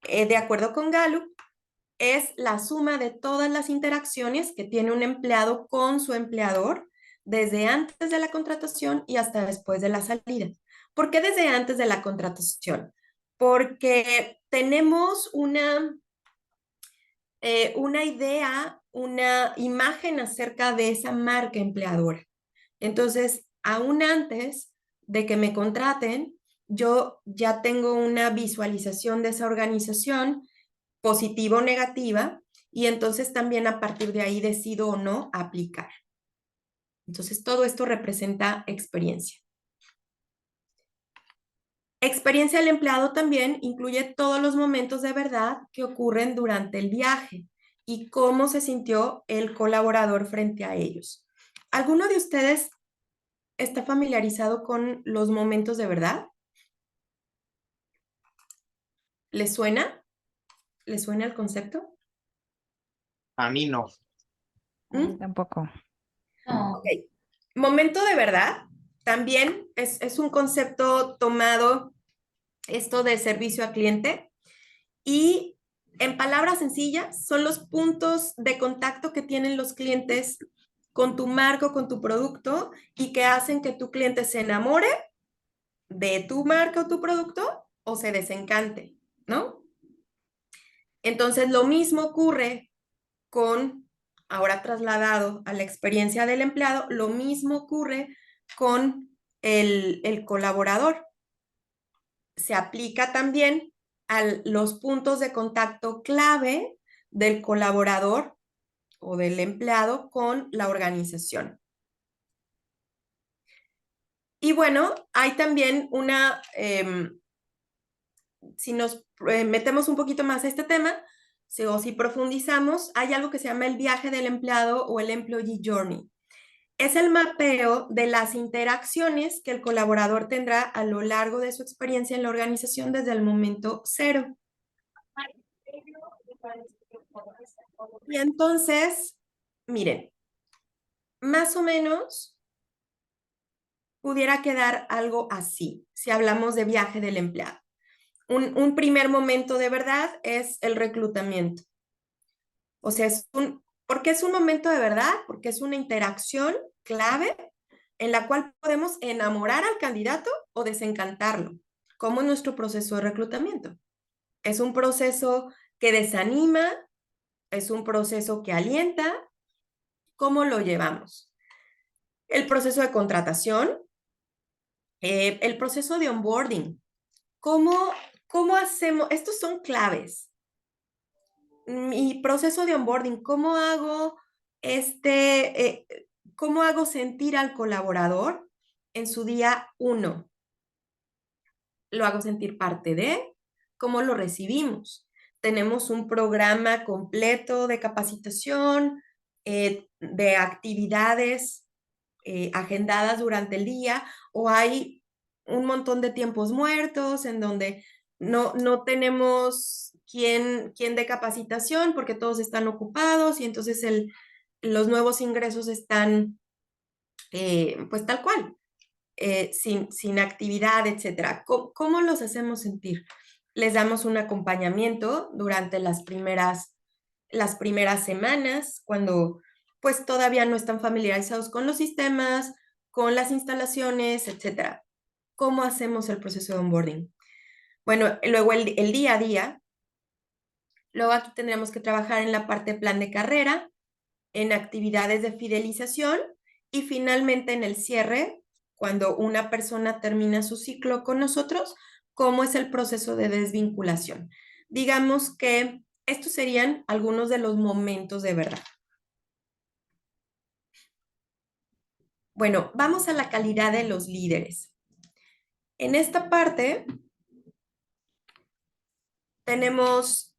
De acuerdo con Gallup, es la suma de todas las interacciones que tiene un empleado con su empleador desde antes de la contratación y hasta después de la salida. ¿Por qué desde antes de la contratación? Porque tenemos una idea, una imagen acerca de esa marca empleadora. Entonces, aún antes de que me contraten, yo ya tengo una visualización de esa organización, positiva o negativa, y entonces también a partir de ahí decido o no aplicar. Entonces, todo esto representa experiencia. Experiencia del empleado también incluye todos los momentos de verdad que ocurren durante el viaje y cómo se sintió el colaborador frente a ellos. ¿Alguno de ustedes está familiarizado con los momentos de verdad? ¿Les suena? ¿Les suena el concepto? A mí no. ¿Mm? Tampoco. Ok. Momento de verdad también es un concepto tomado esto de servicio al cliente y en palabras sencillas son los puntos de contacto que tienen los clientes con tu marca o con tu producto y que hacen que tu cliente se enamore de tu marca o tu producto o se desencante, ¿no? Entonces, lo mismo ocurre con, ahora trasladado a la experiencia del empleado, lo mismo ocurre con el colaborador. Se aplica también a los puntos de contacto clave del colaborador o del empleado con la organización. Y bueno, hay también una, si nos metemos un poquito más a este tema, o si profundizamos, hay algo que se llama el viaje del empleado o el Employee Journey. Es el mapeo de las interacciones que el colaborador tendrá a lo largo de su experiencia en la organización desde el momento cero. Y entonces, miren, más o menos pudiera quedar algo así, si hablamos de viaje del empleado. Un primer momento de verdad es el reclutamiento. O sea, ¿por qué es un momento de verdad? Porque es una interacción clave en la cual podemos enamorar al candidato o desencantarlo, como en nuestro proceso de reclutamiento. Es un proceso que desanima, es un proceso que alienta, ¿cómo lo llevamos? El proceso de contratación, el proceso de onboarding. ¿Cómo hacemos? Estos son claves. Mi proceso de onboarding, ¿cómo hago sentir al colaborador en su día 1? Lo hago sentir parte de, ¿cómo lo recibimos? Tenemos un programa completo de capacitación, de actividades agendadas durante el día, o hay un montón de tiempos muertos en donde no tenemos quien dé capacitación porque todos están ocupados y entonces los nuevos ingresos están pues tal cual, sin actividad, etcétera. ¿Cómo los hacemos sentir? Les damos un acompañamiento durante las primeras semanas, cuando pues todavía no están familiarizados con los sistemas, con las instalaciones, etcétera. ¿Cómo hacemos el proceso de onboarding? Bueno, luego el día a día, luego aquí tendremos que trabajar en la parte de plan de carrera, en actividades de fidelización y finalmente en el cierre, cuando una persona termina su ciclo con nosotros, cómo es el proceso de desvinculación. Digamos que estos serían algunos de los momentos de verdad. Bueno, vamos a la calidad de los líderes. En esta parte tenemos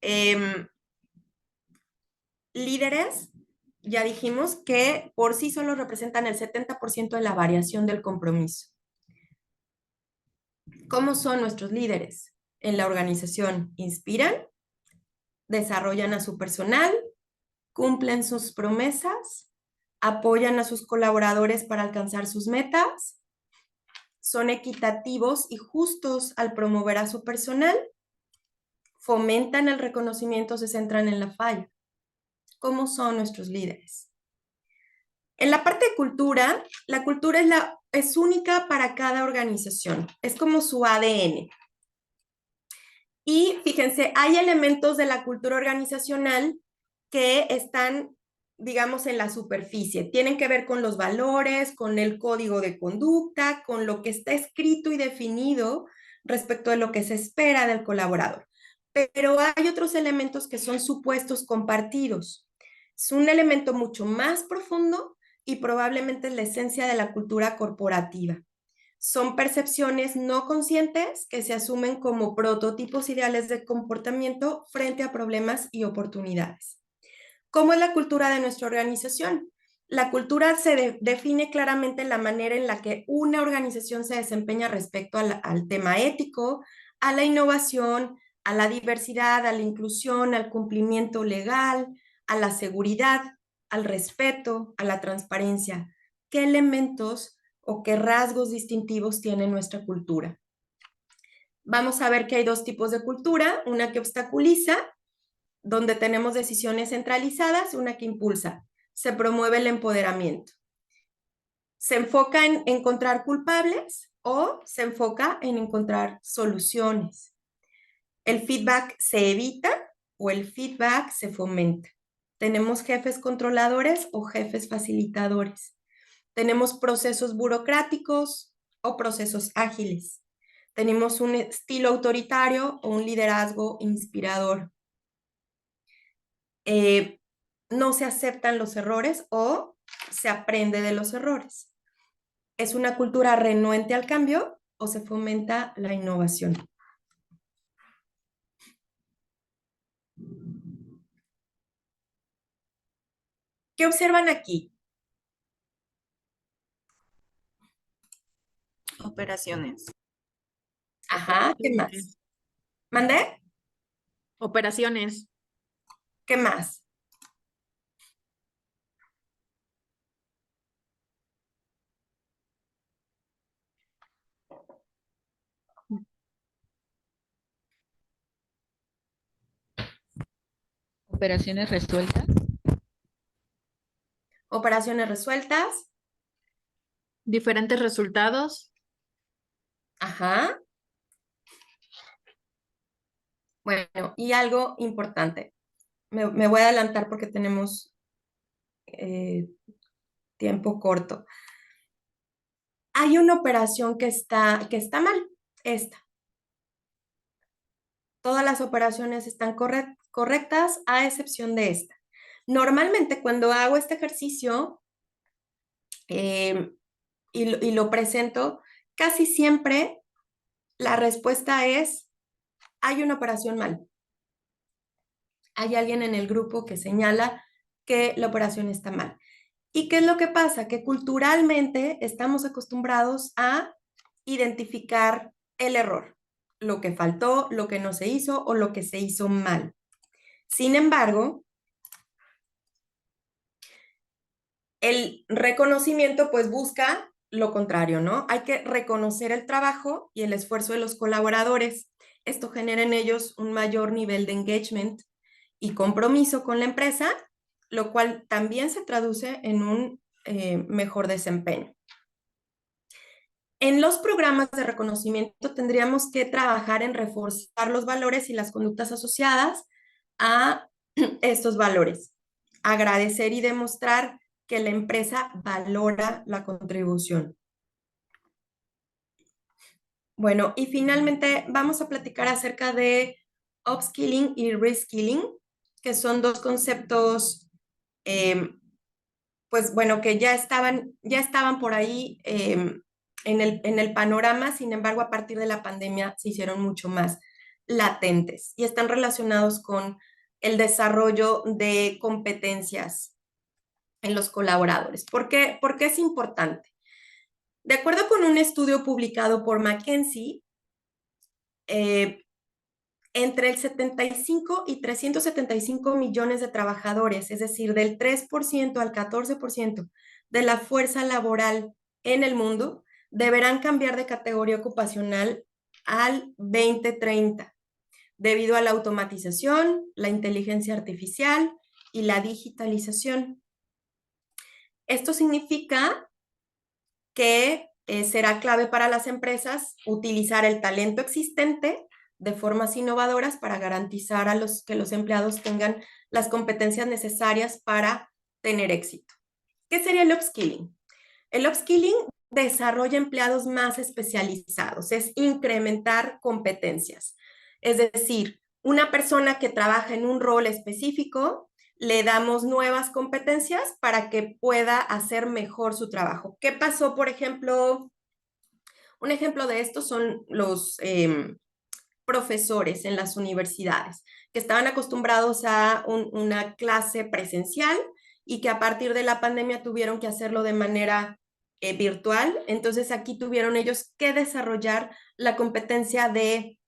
líderes, ya dijimos que por sí solo representan el 70% de la variación del compromiso. ¿Cómo son nuestros líderes en la organización? Inspiran, desarrollan a su personal, cumplen sus promesas, apoyan a sus colaboradores para alcanzar sus metas, son equitativos y justos al promover a su personal, fomentan el reconocimiento, se centran en la falla. ¿Cómo son nuestros líderes? En la parte de cultura, la cultura es única para cada organización, es como su ADN. Y fíjense, hay elementos de la cultura organizacional que están, digamos, en la superficie. Tienen que ver con los valores, con el código de conducta, con lo que está escrito y definido respecto de lo que se espera del colaborador. Pero hay otros elementos que son supuestos compartidos. Es un elemento mucho más profundo y probablemente es la esencia de la cultura corporativa. Son percepciones no conscientes que se asumen como prototipos ideales de comportamiento frente a problemas y oportunidades. ¿Cómo es la cultura de nuestra organización? La cultura se define claramente la manera en la que una organización se desempeña respecto al tema ético, a la innovación, a la diversidad, a la inclusión, al cumplimiento legal, a la seguridad, al respeto, a la transparencia. ¿Qué elementos o qué rasgos distintivos tiene nuestra cultura? Vamos a ver que hay dos tipos de cultura, una que obstaculiza, donde tenemos decisiones centralizadas, una que impulsa. Se promueve el empoderamiento. Se enfoca en encontrar culpables o se enfoca en encontrar soluciones. El feedback se evita o el feedback se fomenta. Tenemos jefes controladores o jefes facilitadores. Tenemos procesos burocráticos o procesos ágiles. Tenemos un estilo autoritario o un liderazgo inspirador. No se aceptan los errores o se aprende de los errores. ¿Es una cultura renuente al cambio o se fomenta la innovación? ¿Qué observan aquí? Operaciones. Ajá, ¿qué más? ¿Mandé? Operaciones. ¿Qué más? Operaciones resueltas. Operaciones resueltas. Diferentes resultados. Ajá. Bueno, y algo importante. Me voy a adelantar porque tenemos tiempo corto. Hay una operación que está mal, esta. Todas las operaciones están correctas a excepción de esta. Normalmente cuando hago este ejercicio y lo presento, casi siempre la respuesta es, hay una operación mal. Hay alguien en el grupo que señala que la operación está mal. ¿Y qué es lo que pasa? Que culturalmente estamos acostumbrados a identificar el error, lo que faltó, lo que no se hizo o lo que se hizo mal. Sin embargo, el reconocimiento pues busca lo contrario, ¿no? Hay que reconocer el trabajo y el esfuerzo de los colaboradores. Esto genera en ellos un mayor nivel de engagement y compromiso con la empresa, lo cual también se traduce en un mejor desempeño. En los programas de reconocimiento tendríamos que trabajar en reforzar los valores y las conductas asociadas a estos valores. Agradecer y demostrar que la empresa valora la contribución. Bueno, y finalmente vamos a platicar acerca de upskilling y reskilling, que son dos conceptos, pues bueno, que ya estaban por ahí en el panorama, sin embargo, a partir de la pandemia se hicieron mucho más latentes y están relacionados con el desarrollo de competencias en los colaboradores. ¿Por qué es importante? De acuerdo con un estudio publicado por McKinsey, entre el 75 y 375 millones de trabajadores, es decir, del 3% al 14% de la fuerza laboral en el mundo, deberán cambiar de categoría ocupacional al 2030, debido a la automatización, la inteligencia artificial y la digitalización. Esto significa que será clave para las empresas utilizar el talento existente de formas innovadoras para garantizar que los empleados tengan las competencias necesarias para tener éxito. ¿Qué sería el upskilling? El upskilling desarrolla empleados más especializados, es incrementar competencias. Es decir, una persona que trabaja en un rol específico, le damos nuevas competencias para que pueda hacer mejor su trabajo. ¿Qué pasó, por ejemplo? Un ejemplo de esto son los profesores en las universidades, que estaban acostumbrados a una clase presencial y que a partir de la pandemia tuvieron que hacerlo de manera virtual. Entonces aquí tuvieron ellos que desarrollar la competencia de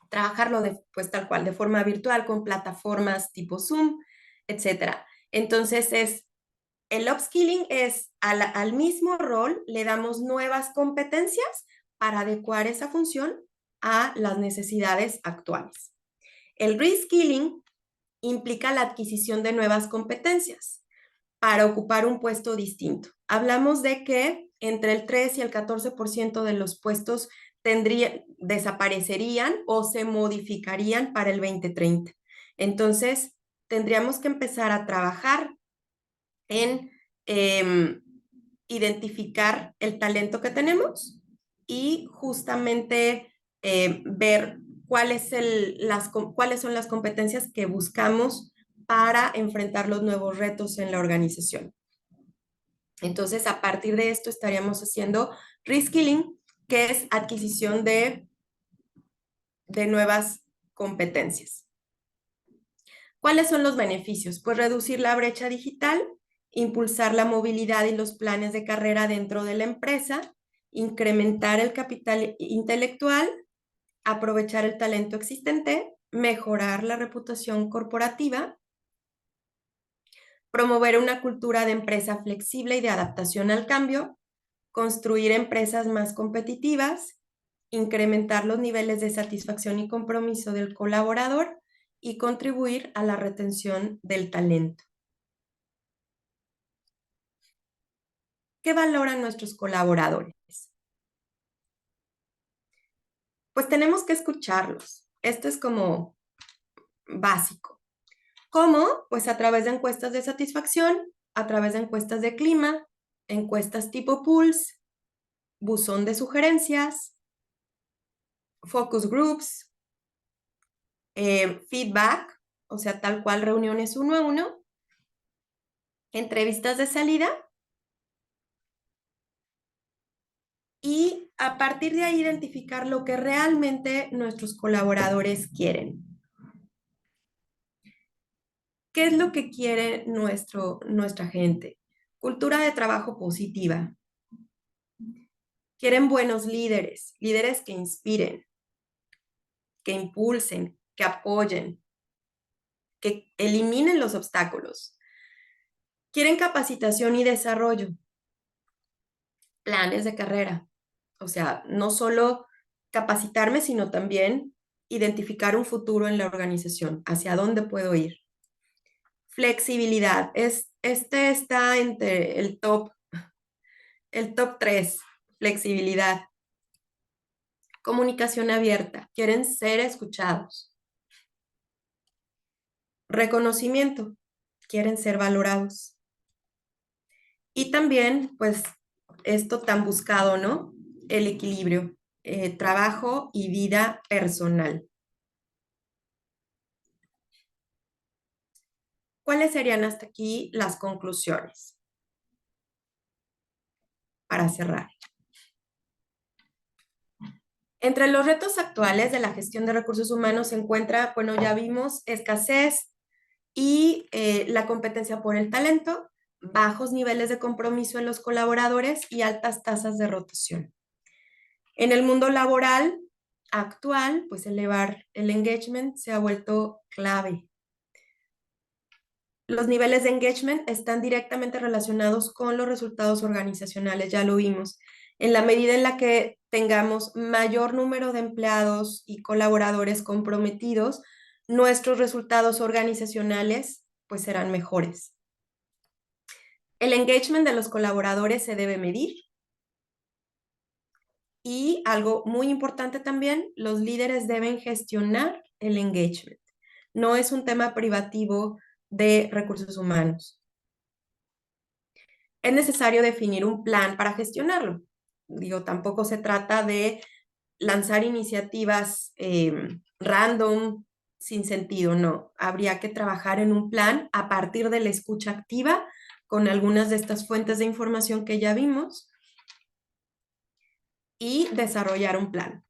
trabajarlo pues tal cual, de forma virtual, con plataformas tipo Zoom, etcétera. Entonces el upskilling es al mismo rol, le damos nuevas competencias para adecuar esa función a las necesidades actuales. El reskilling implica la adquisición de nuevas competencias para ocupar un puesto distinto. Hablamos de que entre el 3 y el 14% de los puestos desaparecerían o se modificarían para el 2030. Entonces, tendríamos que empezar a trabajar en identificar el talento que tenemos y justamente ver cuáles son las competencias que buscamos para enfrentar los nuevos retos en la organización. Entonces, a partir de esto estaríamos haciendo reskilling, que es adquisición de nuevas competencias. ¿Cuáles son los beneficios? Pues reducir la brecha digital, impulsar la movilidad y los planes de carrera dentro de la empresa, incrementar el capital intelectual, aprovechar el talento existente, mejorar la reputación corporativa, promover una cultura de empresa flexible y de adaptación al cambio, construir empresas más competitivas, incrementar los niveles de satisfacción y compromiso del colaborador y contribuir a la retención del talento. ¿Qué valoran nuestros colaboradores? Pues tenemos que escucharlos. Esto es como básico. ¿Cómo? Pues a través de encuestas de satisfacción a través de encuestas de clima, encuestas tipo Pulse, buzón de sugerencias, focus groups, feedback, o sea, tal cual reuniones 1 a 1, entrevistas de salida, y a partir de ahí identificar lo que realmente nuestros colaboradores quieren. ¿Qué es lo que quiere nuestra gente? Cultura de trabajo positiva. Quieren buenos líderes, líderes que inspiren, que impulsen, que apoyen, que eliminen los obstáculos. Quieren capacitación y desarrollo, planes de carrera. O sea, no solo capacitarme, sino también identificar un futuro en la organización, hacia dónde puedo ir. Flexibilidad, este está entre el top 3, flexibilidad. Comunicación abierta, quieren ser escuchados. Reconocimiento, quieren ser valorados. Y también, pues, esto tan buscado, ¿no? El equilibrio, trabajo y vida personal. ¿Cuáles serían hasta aquí las conclusiones? Para cerrar. Entre los retos actuales de la gestión de recursos humanos se encuentra, bueno, ya vimos, escasez y la competencia por el talento, bajos niveles de compromiso en los colaboradores y altas tasas de rotación. En el mundo laboral actual, pues elevar el engagement se ha vuelto clave. Los niveles de engagement están directamente relacionados con los resultados organizacionales, ya lo vimos. En la medida en la que tengamos mayor número de empleados y colaboradores comprometidos, nuestros resultados organizacionales pues serán mejores. El engagement de los colaboradores se debe medir. Y algo muy importante también, los líderes deben gestionar el engagement. No es un tema privativo de recursos humanos. Es necesario definir un plan para gestionarlo. Digo, tampoco se trata de lanzar iniciativas random, sin sentido, no. Habría que trabajar en un plan a partir de la escucha activa con algunas de estas fuentes de información que ya vimos y desarrollar un plan.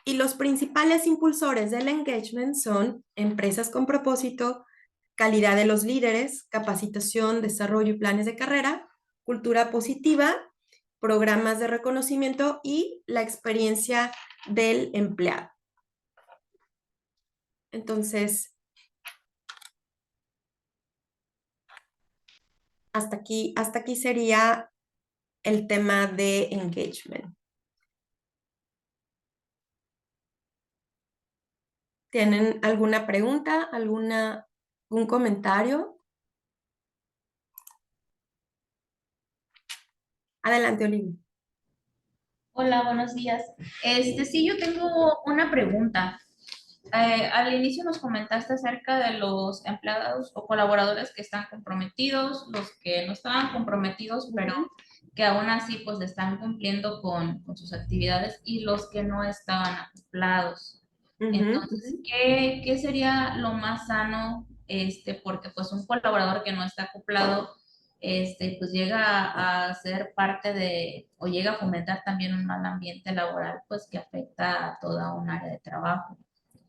Y los principales impulsores del engagement son empresas con propósito, calidad de los líderes, capacitación, desarrollo y planes de carrera, cultura positiva, programas de reconocimiento y la experiencia del empleado. Entonces, hasta aquí sería el tema de engagement. ¿Tienen alguna pregunta, algún comentario? Adelante, Olivia. Hola, buenos días. Sí, yo tengo una pregunta. Al inicio nos comentaste acerca de los empleados o colaboradores que están comprometidos, los que no estaban comprometidos, pero que aún así pues están cumpliendo con sus actividades y los que no estaban acoplados. Entonces, ¿qué sería lo más sano? Porque pues un colaborador que no está acoplado, pues llega a ser parte de, o llega a fomentar también un mal ambiente laboral, pues que afecta a toda un área de trabajo.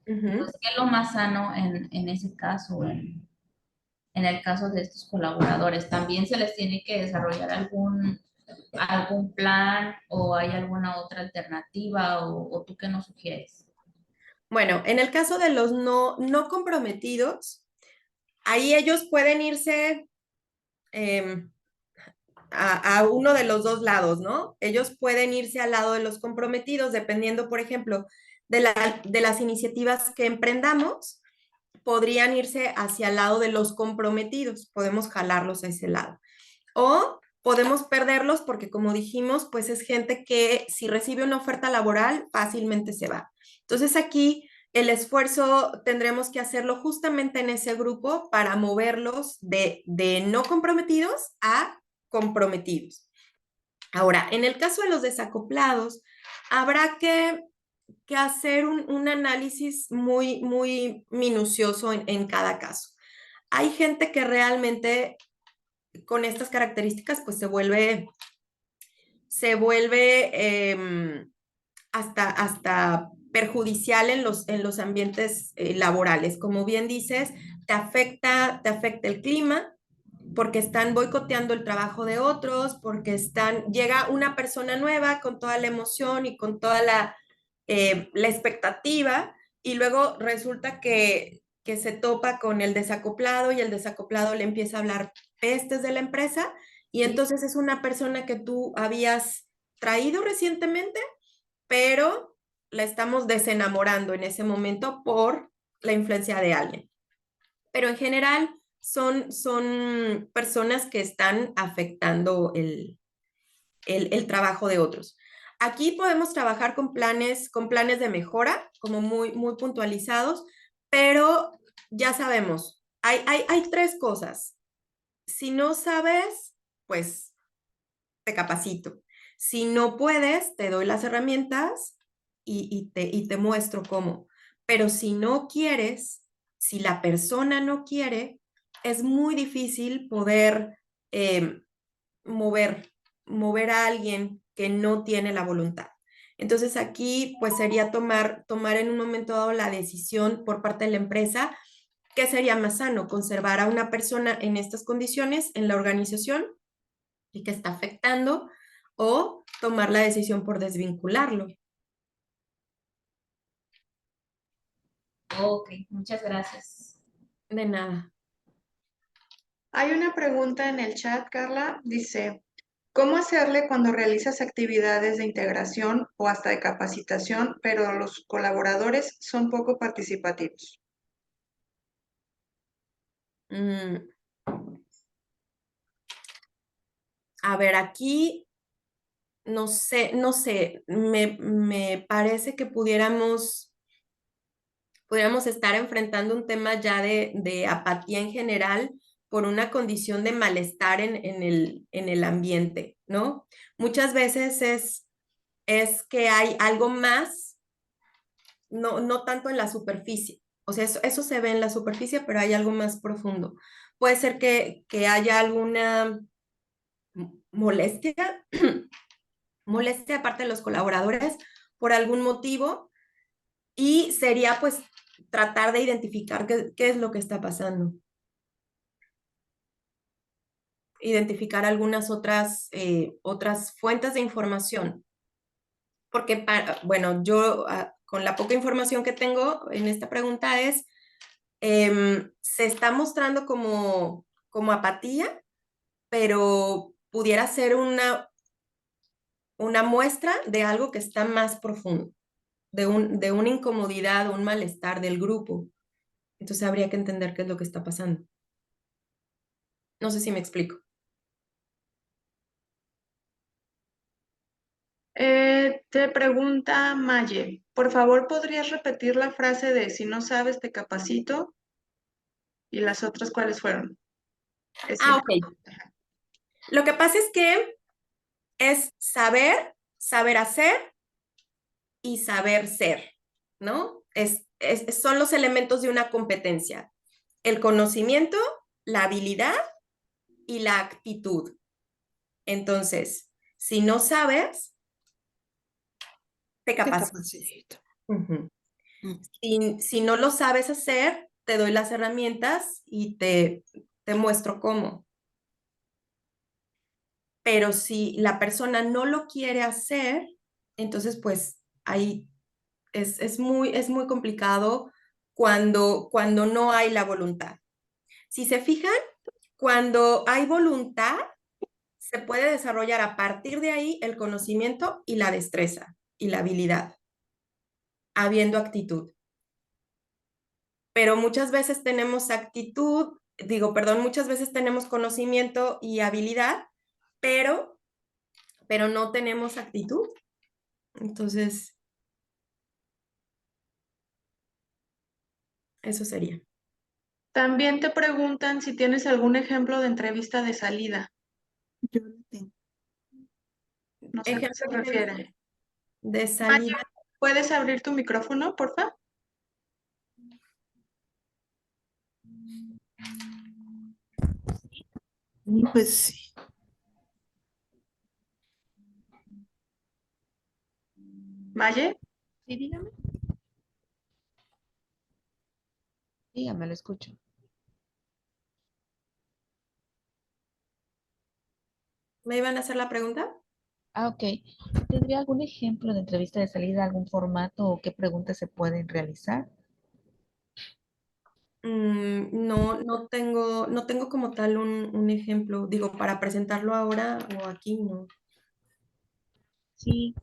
Entonces, ¿qué es lo más sano en ese caso, en el caso de estos colaboradores? ¿También se les tiene que desarrollar algún plan o hay alguna otra alternativa o tú qué nos sugieres? Bueno, en el caso de los no comprometidos, ahí ellos pueden irse a uno de los dos lados, ¿no? Ellos pueden irse al lado de los comprometidos, dependiendo, por ejemplo, de las iniciativas que emprendamos, podrían irse hacia el lado de los comprometidos, podemos jalarlos a ese lado. O podemos perderlos porque, como dijimos, pues es gente que si recibe una oferta laboral, fácilmente se va. Entonces aquí el esfuerzo tendremos que hacerlo justamente en ese grupo para moverlos de no comprometidos a comprometidos. Ahora, en el caso de los desacoplados, habrá que hacer un análisis muy, muy minucioso en cada caso. Hay gente que realmente con estas características pues se vuelve hasta perjudicial en los ambientes laborales. Como bien dices, te afecta el clima porque están boicoteando el trabajo de otros, porque llega una persona nueva con toda la emoción y con toda la expectativa, y luego resulta que se topa con el desacoplado y el desacoplado le empieza a hablar pestes de la empresa, y entonces es una persona que tú habías traído recientemente, pero la estamos desenamorando en ese momento por la influencia de alguien. Pero en general son personas que están afectando el trabajo de otros. Aquí podemos trabajar con planes de mejora, como muy, muy puntualizados, pero ya sabemos, hay tres cosas. Si no sabes, pues te capacito. Si no puedes, te doy las herramientas y te muestro cómo. Pero si no quieres, si la persona no quiere, es muy difícil poder mover a alguien que no tiene la voluntad. Entonces aquí pues sería tomar en un momento dado la decisión por parte de la empresa, que sería más sano, conservar a una persona en estas condiciones en la organización y que está afectando, o tomar la decisión por desvincularlo. Ok, muchas gracias. De nada. Hay una pregunta en el chat, Carla. Dice, ¿cómo hacerle cuando realizas actividades de integración o hasta de capacitación, pero los colaboradores son poco participativos? A ver, aquí no sé, me parece que pudiéramos estar enfrentando un tema ya de apatía en general por una condición de malestar en el ambiente, ¿no? Muchas veces es que hay algo más, no tanto en la superficie. O sea, eso se ve en la superficie, pero hay algo más profundo. Puede ser que haya alguna molestia, molestia de parte de los colaboradores por algún motivo, y sería pues tratar de identificar qué es lo que está pasando. Identificar algunas otras fuentes de información. Porque, bueno, yo con la poca información que tengo en esta pregunta se está mostrando como apatía, pero pudiera ser una muestra de algo que está más profundo, de una incomodidad, un malestar del grupo. Entonces habría que entender qué es lo que está pasando. No sé si me explico. Te pregunta Maye, por favor, ¿podrías repetir la frase de si no sabes, te capacito? ¿Y las otras cuáles fueron? Ok. Lo que pasa es que es saber hacer y saber ser, ¿no? Son los elementos de una competencia: el conocimiento, la habilidad y la actitud. Entonces, si no sabes, te capacitas. Uh-huh. Si no lo sabes hacer, te doy las herramientas y te muestro cómo. Pero si la persona no lo quiere hacer, entonces pues ahí es muy complicado cuando no hay la voluntad. Si se fijan, cuando hay voluntad, se puede desarrollar a partir de ahí el conocimiento y la destreza y la habilidad, habiendo actitud. Pero muchas veces tenemos muchas veces tenemos conocimiento y habilidad, pero no tenemos actitud. Entonces, Eso sería. También te preguntan si tienes algún ejemplo de entrevista de salida. Yo lo tengo. No sé a qué se Ejemplo refiere. de Maya, salida. ¿puedes abrir tu micrófono, por favor? Pues sí. Maye, Sí, dígame. Dígame, lo escucho. ¿Me iban a hacer la pregunta? Ah, ok. ¿Tendría algún ejemplo de entrevista de salida, algún formato o qué preguntas se pueden realizar? No, no tengo como tal un ejemplo, digo, para presentarlo ahora o aquí, no. Sí,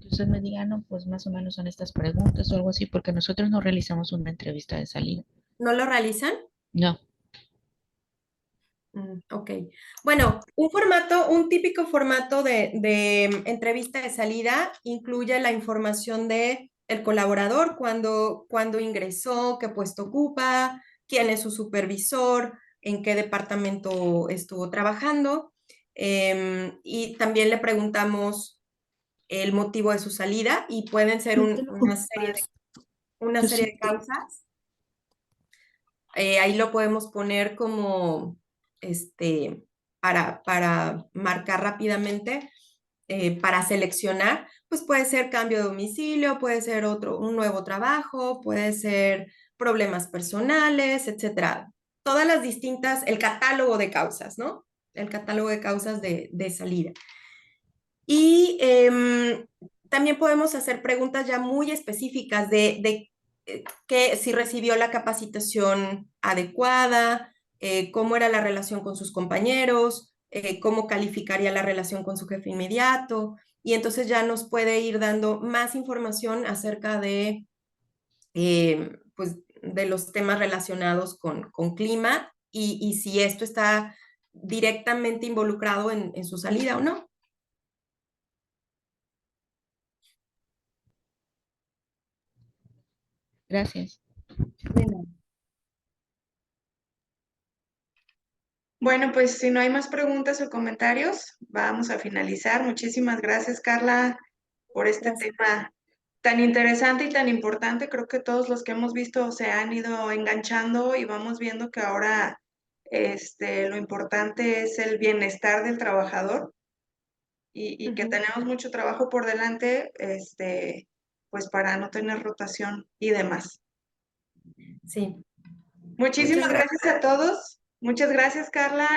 que usted me diga, no, pues más o menos son estas preguntas o algo así, porque nosotros no realizamos una entrevista de salida. ¿No lo realizan? No. Ok. Bueno, un típico formato de entrevista de salida incluye la información de el colaborador, cuándo ingresó, qué puesto ocupa, quién es su supervisor, en qué departamento estuvo trabajando. Y también le preguntamos el motivo de su salida y pueden ser Yo te lo una Yo serie sí de tengo. causas. Ahí lo podemos poner como para marcar rápidamente, para seleccionar, pues puede ser cambio de domicilio, puede ser un nuevo trabajo, puede ser problemas personales, etcétera. Todas las distintas, el catálogo de causas, ¿no? El catálogo de causas de salida. Y también podemos hacer preguntas ya muy específicas de que si recibió la capacitación adecuada, cómo era la relación con sus compañeros, cómo calificaría la relación con su jefe inmediato. Y entonces ya nos puede ir dando más información acerca pues, de los temas relacionados con clima y si esto está directamente involucrado en su salida o no. Gracias. bueno, pues si no hay más preguntas o comentarios, vamos a finalizar. Muchísimas gracias, Carla, por este Gracias. tema tan interesante y tan importante. Creo que todos los que hemos visto se han ido enganchando y vamos viendo que ahora lo importante es el bienestar del trabajador y que tenemos mucho trabajo por delante, pues para no tener rotación y demás. Sí. Muchísimas Muchas gracias. gracias a todos. Muchas gracias, Carla.